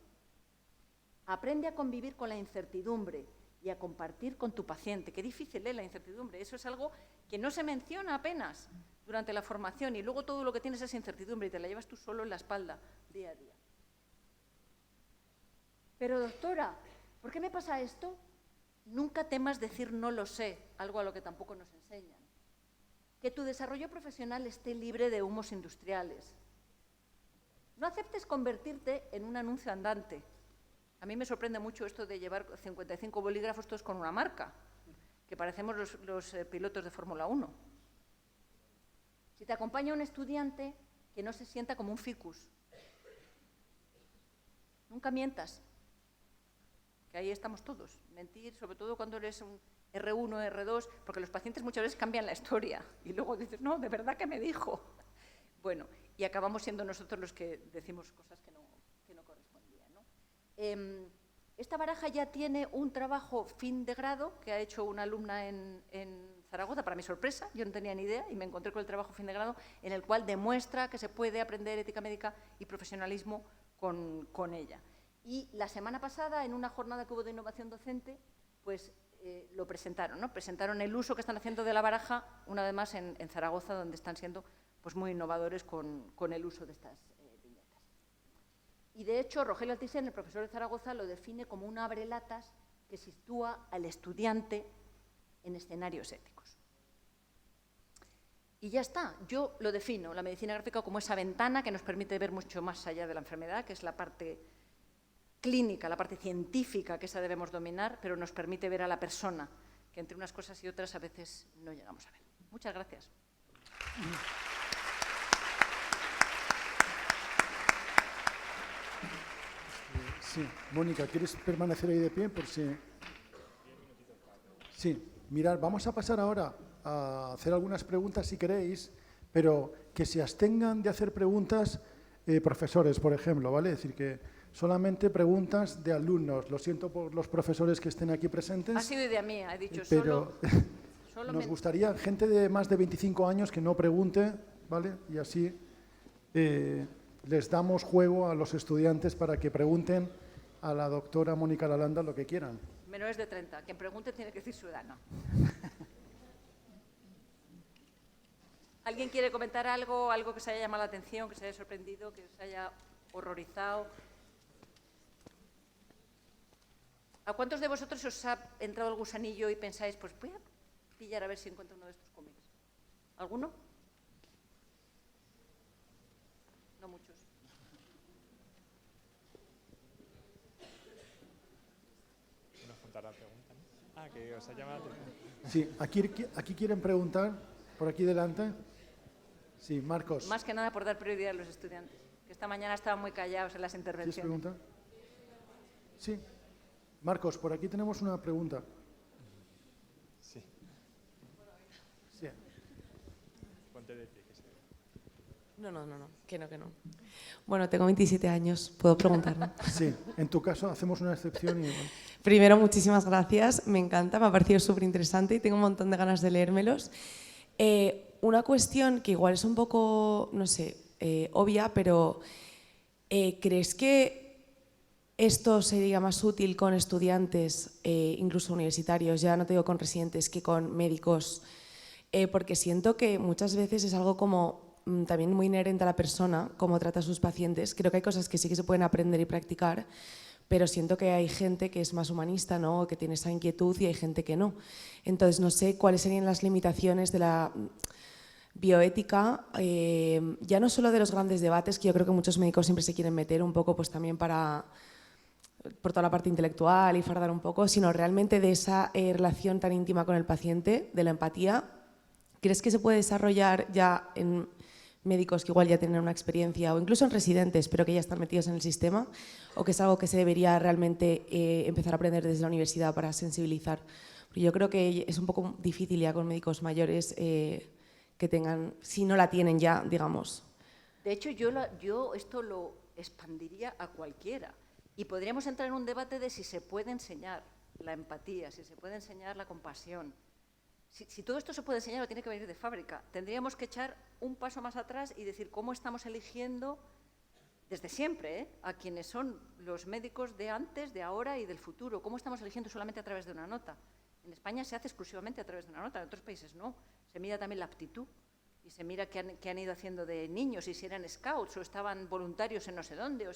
Aprende a convivir con la incertidumbre y a compartir con tu paciente. Qué difícil es la incertidumbre. Eso es algo que no se menciona apenas durante la formación y luego todo lo que tienes es incertidumbre y te la llevas tú solo en la espalda día a día. Pero, doctora, ¿por qué me pasa esto? Nunca temas decir no lo sé, algo a lo que tampoco nos enseñan. Que tu desarrollo profesional esté libre de humos industriales. No aceptes convertirte en un anuncio andante. A mí me sorprende mucho esto de llevar 55 bolígrafos todos con una marca, que parecemos los pilotos de Fórmula 1. Si te acompaña un estudiante, que no se sienta como un ficus. Nunca mientas, que ahí estamos todos. Mentir, sobre todo cuando eres un R1, R2, porque los pacientes muchas veces cambian la historia y luego dices, no, de verdad que me dijo. Bueno, y acabamos siendo nosotros los que decimos cosas que no correspondían, ¿no? Esta baraja ya tiene un trabajo fin de grado que ha hecho una alumna en Zaragoza, para mi sorpresa, yo no tenía ni idea, y me encontré con el trabajo fin de grado en el cual demuestra que se puede aprender ética médica y profesionalismo con ella. Y la semana pasada, en una jornada que hubo de innovación docente, pues lo presentaron, ¿no? Presentaron el uso que están haciendo de la baraja, una vez más en Zaragoza, donde están siendo pues muy innovadores con el uso de estas viñetas. Y de hecho, Rogelio Altisent, el profesor de Zaragoza, lo define como un abrelatas que sitúa al estudiante en escenarios éticos. Y ya está, yo lo defino, la medicina gráfica, como esa ventana que nos permite ver mucho más allá de la enfermedad, que es la parte clínica, la parte científica, que esa debemos dominar, pero nos permite ver a la persona, que entre unas cosas y otras a veces no llegamos a ver. Muchas gracias. Sí, Mónica, ¿quieres permanecer ahí de pie? Por si... Sí, mirad, vamos a pasar ahora a hacer algunas preguntas si queréis, pero que se abstengan de hacer preguntas profesores, por ejemplo, ¿vale? Es decir, que solamente preguntas de alumnos. Lo siento por los profesores que estén aquí presentes. Ha sido idea mía, he dicho pero solo nos gustaría gente de más de 25 años que no pregunte, ¿vale? Y así les damos juego a los estudiantes para que pregunten a la doctora Mónica Lalanda lo que quieran. Menores de 30. Quien pregunte tiene que decir ciudadano. ¿Alguien quiere comentar algo que se haya llamado la atención, que se haya sorprendido, que se haya horrorizado? ¿A cuántos de vosotros os ha entrado el gusanillo y pensáis, pues voy a pillar a ver si encuentro uno de estos cómics? ¿Alguno? No muchos. La pregunta, ¿no? Ah, que os ha llamado la atención. Sí, aquí quieren preguntar, por aquí delante. Sí, Marcos. Más que nada por dar prioridad a los estudiantes, que esta mañana estaban muy callados en las ¿Quieres intervenciones. preguntar? Sí. Marcos, por aquí tenemos una pregunta. Sí. Sí. Ponte de pie. Que se... No, que no. Bueno, tengo 27 años, puedo preguntar, ¿no? Sí, en tu caso hacemos una excepción y... Bueno. Primero, muchísimas gracias, me encanta, me ha parecido súper interesante y tengo un montón de ganas de leérmelos. Una cuestión que igual es un poco, no sé, obvia, pero ¿crees que esto sería más útil con estudiantes, incluso universitarios, ya no te digo con residentes, que con médicos? Porque siento que muchas veces es algo como también muy inherente a la persona, cómo trata a sus pacientes. Creo que hay cosas que sí que se pueden aprender y practicar, pero siento que hay gente que es más humanista, ¿no?, que tiene esa inquietud, y hay gente que no. Entonces, no sé cuáles serían las limitaciones de la bioética, ya no solo de los grandes debates, que yo creo que muchos médicos siempre se quieren meter un poco, pues también por toda la parte intelectual y fardar un poco, sino realmente de esa relación tan íntima con el paciente, de la empatía. ¿Crees que se puede desarrollar ya en médicos que igual ya tienen una experiencia, o incluso en residentes, pero que ya están metidos en el sistema, o que es algo que se debería realmente empezar a aprender desde la universidad para sensibilizar? Porque yo creo que es un poco difícil ya con médicos mayores que tengan, si no la tienen ya, digamos. De hecho, yo esto lo expandiría a cualquiera, y podríamos entrar en un debate de si se puede enseñar la empatía, si se puede enseñar la compasión. Si todo esto se puede enseñar, o tiene que venir de fábrica. Tendríamos que echar un paso más atrás y decir cómo estamos eligiendo desde siempre a quienes son los médicos de antes, de ahora y del futuro. ¿Cómo estamos eligiendo solamente a través de una nota? En España se hace exclusivamente a través de una nota, en otros países no. Se mira también la aptitud y se mira qué han ido haciendo de niños, y si eran scouts o estaban voluntarios en no sé dónde, o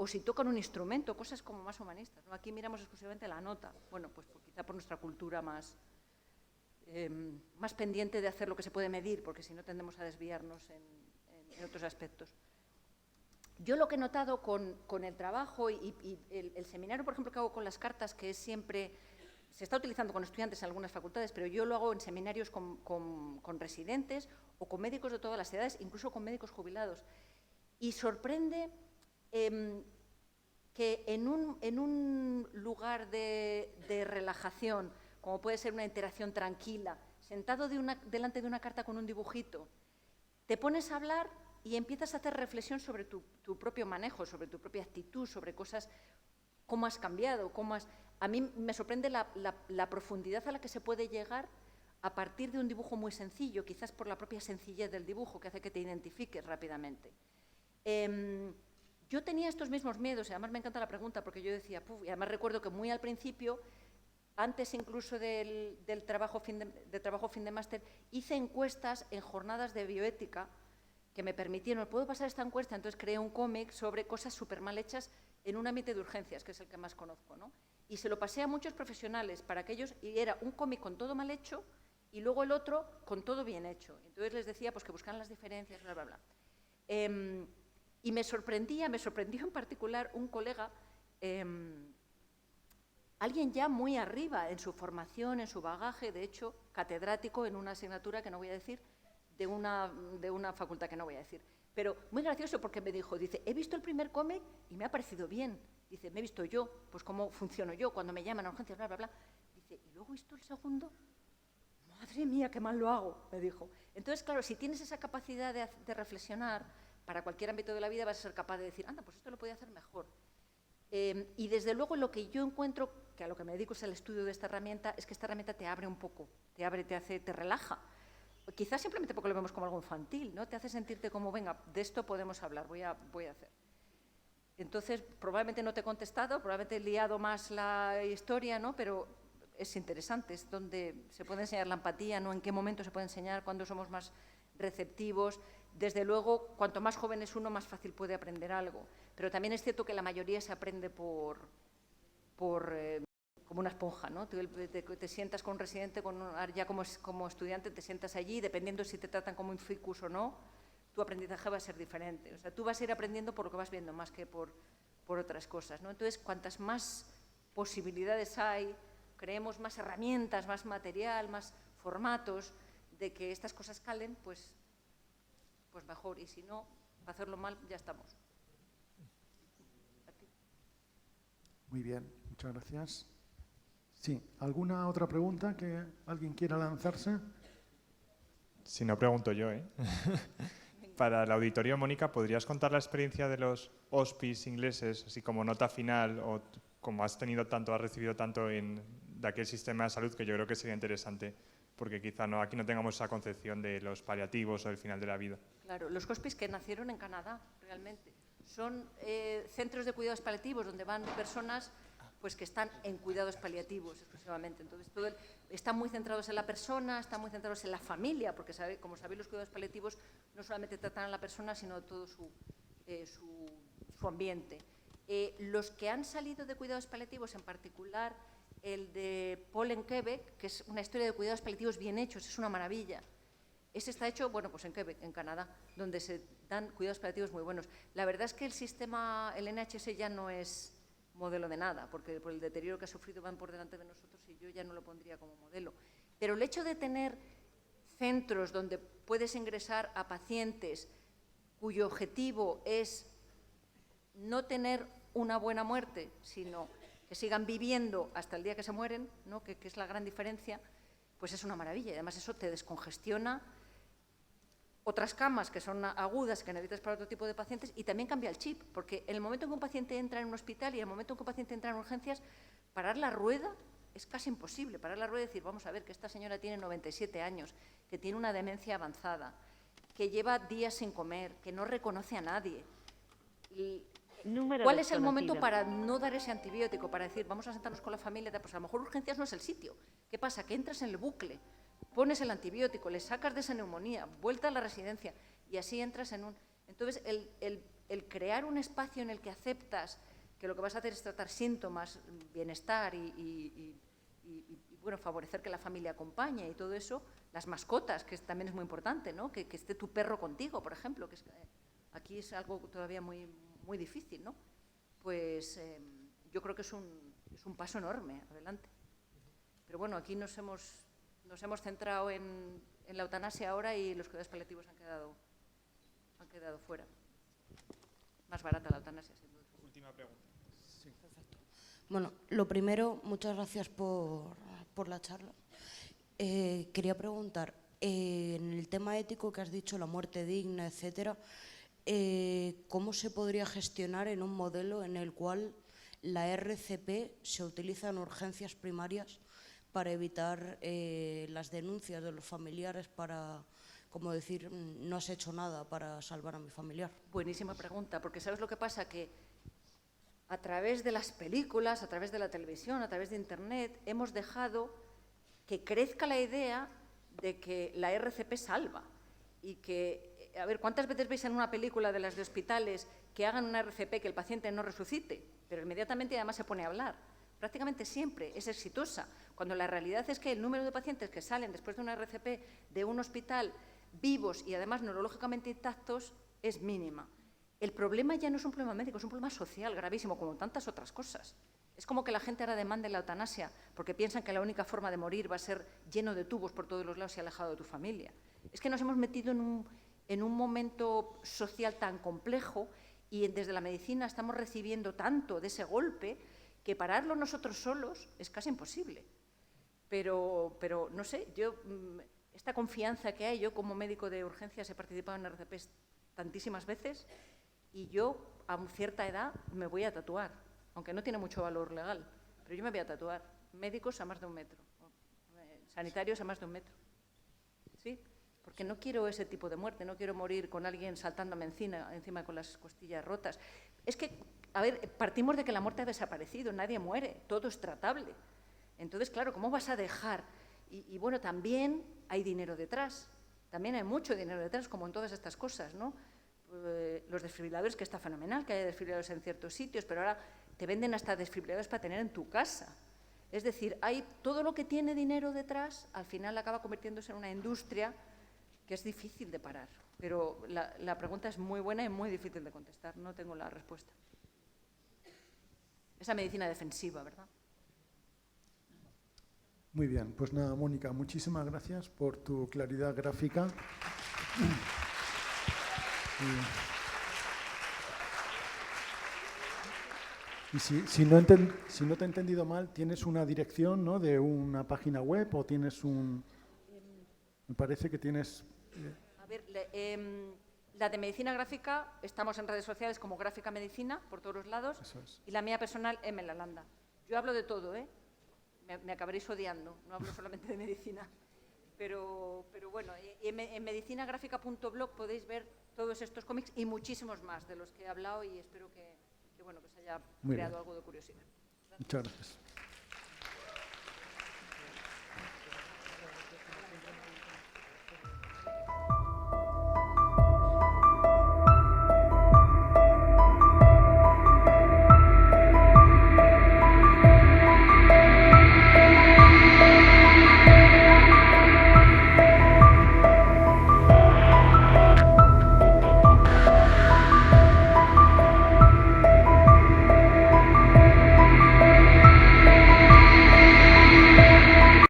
si tocan un instrumento, cosas como más humanistas, ¿no? Aquí miramos exclusivamente la nota. Bueno, pues quizá por nuestra cultura más pendiente de hacer lo que se puede medir, porque si no tendemos a desviarnos en otros aspectos. Yo lo que he notado con el trabajo y el seminario, por ejemplo, que hago con las cartas, que es siempre, se está utilizando con estudiantes en algunas facultades, pero yo lo hago en seminarios con residentes o con médicos de todas las edades, incluso con médicos jubilados. Y sorprende que en un lugar de relajación, como puede ser una interacción tranquila, sentado delante de una carta con un dibujito, te pones a hablar y empiezas a hacer reflexión sobre tu propio manejo, sobre tu propia actitud, sobre cosas, cómo has cambiado, A mí me sorprende la profundidad a la que se puede llegar a partir de un dibujo muy sencillo, quizás por la propia sencillez del dibujo, que hace que te identifiques rápidamente. Yo tenía estos mismos miedos, y además me encanta la pregunta, porque yo decía, y además recuerdo que muy al principio, antes incluso del trabajo fin de máster, hice encuestas en jornadas de bioética que me permitieron, ¿puedo pasar esta encuesta? Entonces creé un cómic sobre cosas súper mal hechas en un ámbito de urgencias, que es el que más conozco, ¿no? Y se lo pasé a muchos profesionales para que ellos, y era un cómic con todo mal hecho y luego el otro con todo bien hecho. Entonces les decía pues, que buscaran las diferencias, bla, bla, bla. Y me sorprendió en particular un colega, alguien ya muy arriba en su formación, en su bagaje, de hecho, catedrático en una asignatura que no voy a decir, de una facultad que no voy a decir. Pero muy gracioso, porque me dijo, dice, he visto el primer cómic y me ha parecido bien. Dice, me he visto yo, pues cómo funciono yo cuando me llaman a urgencias, bla, bla, bla. Dice, ¿y luego he visto el segundo? Madre mía, qué mal lo hago, me dijo. Entonces, claro, si tienes esa capacidad de reflexionar, para cualquier ámbito de la vida vas a ser capaz de decir, anda, pues esto lo podía hacer mejor. Y desde luego lo que yo encuentro, que a lo que me dedico es el estudio de esta herramienta, es que esta herramienta te abre un poco, te relaja. Quizás simplemente porque lo vemos como algo infantil, ¿no? Te hace sentirte como, venga, de esto podemos hablar, voy a hacer. Entonces, probablemente no te he contestado, probablemente he liado más la historia, ¿no? Pero es interesante, es donde se puede enseñar la empatía, ¿no? En qué momento se puede enseñar, cuándo somos más receptivos. Desde luego, cuanto más joven es uno, más fácil puede aprender algo. Pero también es cierto que la mayoría se aprende como una esponja, ¿no? Te sientas con un residente, ya como estudiante, te sientas allí, dependiendo si te tratan como un ficus o no, tu aprendizaje va a ser diferente. O sea, tú vas a ir aprendiendo por lo que vas viendo, más que por otras cosas, ¿no? Entonces, cuantas más posibilidades hay, creemos más herramientas, más material, más formatos de que estas cosas calen, pues pues mejor. Y si no, hacerlo mal, ya estamos. Muy bien, muchas gracias. Sí, ¿alguna otra pregunta que alguien quiera lanzarse? Si no, pregunto yo, ¿eh? Para el auditorio, Mónica, ¿podrías contar la experiencia de los hospice ingleses, así como nota final, o como has recibido tanto de aquel sistema de salud, que yo creo que sería interesante, porque quizá aquí no tengamos esa concepción de los paliativos o del final de la vida? Claro, los hospices que nacieron en Canadá, realmente, son centros de cuidados paliativos donde van personas pues, que están en cuidados paliativos exclusivamente. Entonces, están muy centrados en la persona, están muy centrados en la familia, porque como sabéis, los cuidados paliativos no solamente tratan a la persona, sino todo su ambiente. Los que han salido de cuidados paliativos, en particular el de Paul en Quebec, que es una historia de cuidados paliativos bien hechos, es una maravilla. Ese está hecho, bueno, pues en Quebec, en Canadá, donde se dan cuidados paliativos muy buenos. La verdad es que el sistema, el NHS ya no es modelo de nada, porque por el deterioro que ha sufrido van por delante de nosotros y yo ya no lo pondría como modelo. Pero el hecho de tener centros donde puedes ingresar a pacientes cuyo objetivo es no tener una buena muerte, sino que sigan viviendo hasta el día que se mueren, ¿no? que es la gran diferencia, pues es una maravilla. Y además eso te descongestiona otras camas que son agudas, que necesitas para otro tipo de pacientes, y también cambia el chip, porque en el momento en que un paciente entra en un hospital y en el momento en que un paciente entra en urgencias, parar la rueda es casi imposible. Parar la rueda y decir, vamos a ver, que esta señora tiene 97 años, que tiene una demencia avanzada, que lleva días sin comer, que no reconoce a nadie. ¿Cuál es el momento para no dar ese antibiótico? Para decir, vamos a sentarnos con la familia, pues a lo mejor urgencias no es el sitio. ¿Qué pasa? Que entras en el bucle, pones el antibiótico, le sacas de esa neumonía, vuelta a la residencia y así entras en un... Entonces, el crear un espacio en el que aceptas que lo que vas a hacer es tratar síntomas, bienestar y bueno, favorecer que la familia acompañe y todo eso, las mascotas, que también es muy importante, ¿no? Que esté tu perro contigo, por ejemplo, que aquí es algo todavía muy, muy difícil, ¿no? Pues yo creo que es un paso enorme adelante. Pero bueno, aquí nos hemos centrado en la eutanasia ahora y los cuidados paliativos han quedado fuera. Más barata la eutanasia, sin duda. Última pregunta. Sí. Perfecto. Bueno, lo primero, muchas gracias por la charla. Quería preguntar, en el tema ético que has dicho, la muerte digna, etcétera, ¿cómo se podría gestionar en un modelo en el cual la RCP se utiliza en urgencias primarias para evitar las denuncias de los familiares para, como decir, no has hecho nada para salvar a mi familiar? Buenísima pregunta, porque ¿sabes lo que pasa? Que a través de las películas, a través de la televisión, a través de Internet, hemos dejado que crezca la idea de que la RCP salva y que, a ver, ¿cuántas veces veis en una película de las de hospitales que hagan una RCP que el paciente no resucite, pero inmediatamente además se pone a hablar? Prácticamente siempre es exitosa, cuando la realidad es que el número de pacientes que salen después de una RCP de un hospital vivos y además neurológicamente intactos es mínima. El problema ya no es un problema médico, es un problema social gravísimo, como tantas otras cosas. Es como que la gente ahora demande la eutanasia porque piensan que la única forma de morir va a ser lleno de tubos por todos los lados y alejado de tu familia. Es que nos hemos metido en un momento social tan complejo y desde la medicina estamos recibiendo tanto de ese golpe que pararlo nosotros solos es casi imposible. Pero no sé, esta confianza que hay, yo como médico de urgencias he participado en RCPs tantísimas veces y yo a cierta edad me voy a tatuar, aunque no tiene mucho valor legal, pero yo me voy a tatuar. Médicos a más de 1 metro, sanitarios a más de 1 metro. ¿Sí? Porque no quiero ese tipo de muerte, no quiero morir con alguien saltándome encima con las costillas rotas. Es que, a ver, partimos de que la muerte ha desaparecido, nadie muere, todo es tratable. Entonces, claro, ¿cómo vas a dejar? Y bueno, también hay dinero detrás, también hay mucho dinero detrás, como en todas estas cosas, ¿no? Los desfibriladores, que está fenomenal, que haya desfibriladores en ciertos sitios, pero ahora te venden hasta desfibriladores para tener en tu casa. Es decir, hay todo lo que tiene dinero detrás, al final acaba convirtiéndose en una industria que es difícil de parar. Pero la pregunta es muy buena y muy difícil de contestar, no tengo la respuesta. Esa medicina defensiva, ¿verdad? Muy bien, pues nada, Mónica, muchísimas gracias por tu claridad gráfica. Y si no te he entendido mal, ¿tienes una dirección, ¿no?, de una página web o tienes un...? Me parece que tienes... A ver, la de medicina gráfica, estamos en redes sociales como Gráfica Medicina, por todos los lados, Eso es. y la mía personal, M. Lalanda. Yo hablo de todo, ¿eh? Me acabaréis odiando, no hablo solamente de medicina. Pero bueno, en medicinagráfica.blog podéis ver todos estos cómics y muchísimos más de los que he hablado y espero que os haya Muy creado bien. algo de curiosidad. Muchas gracias.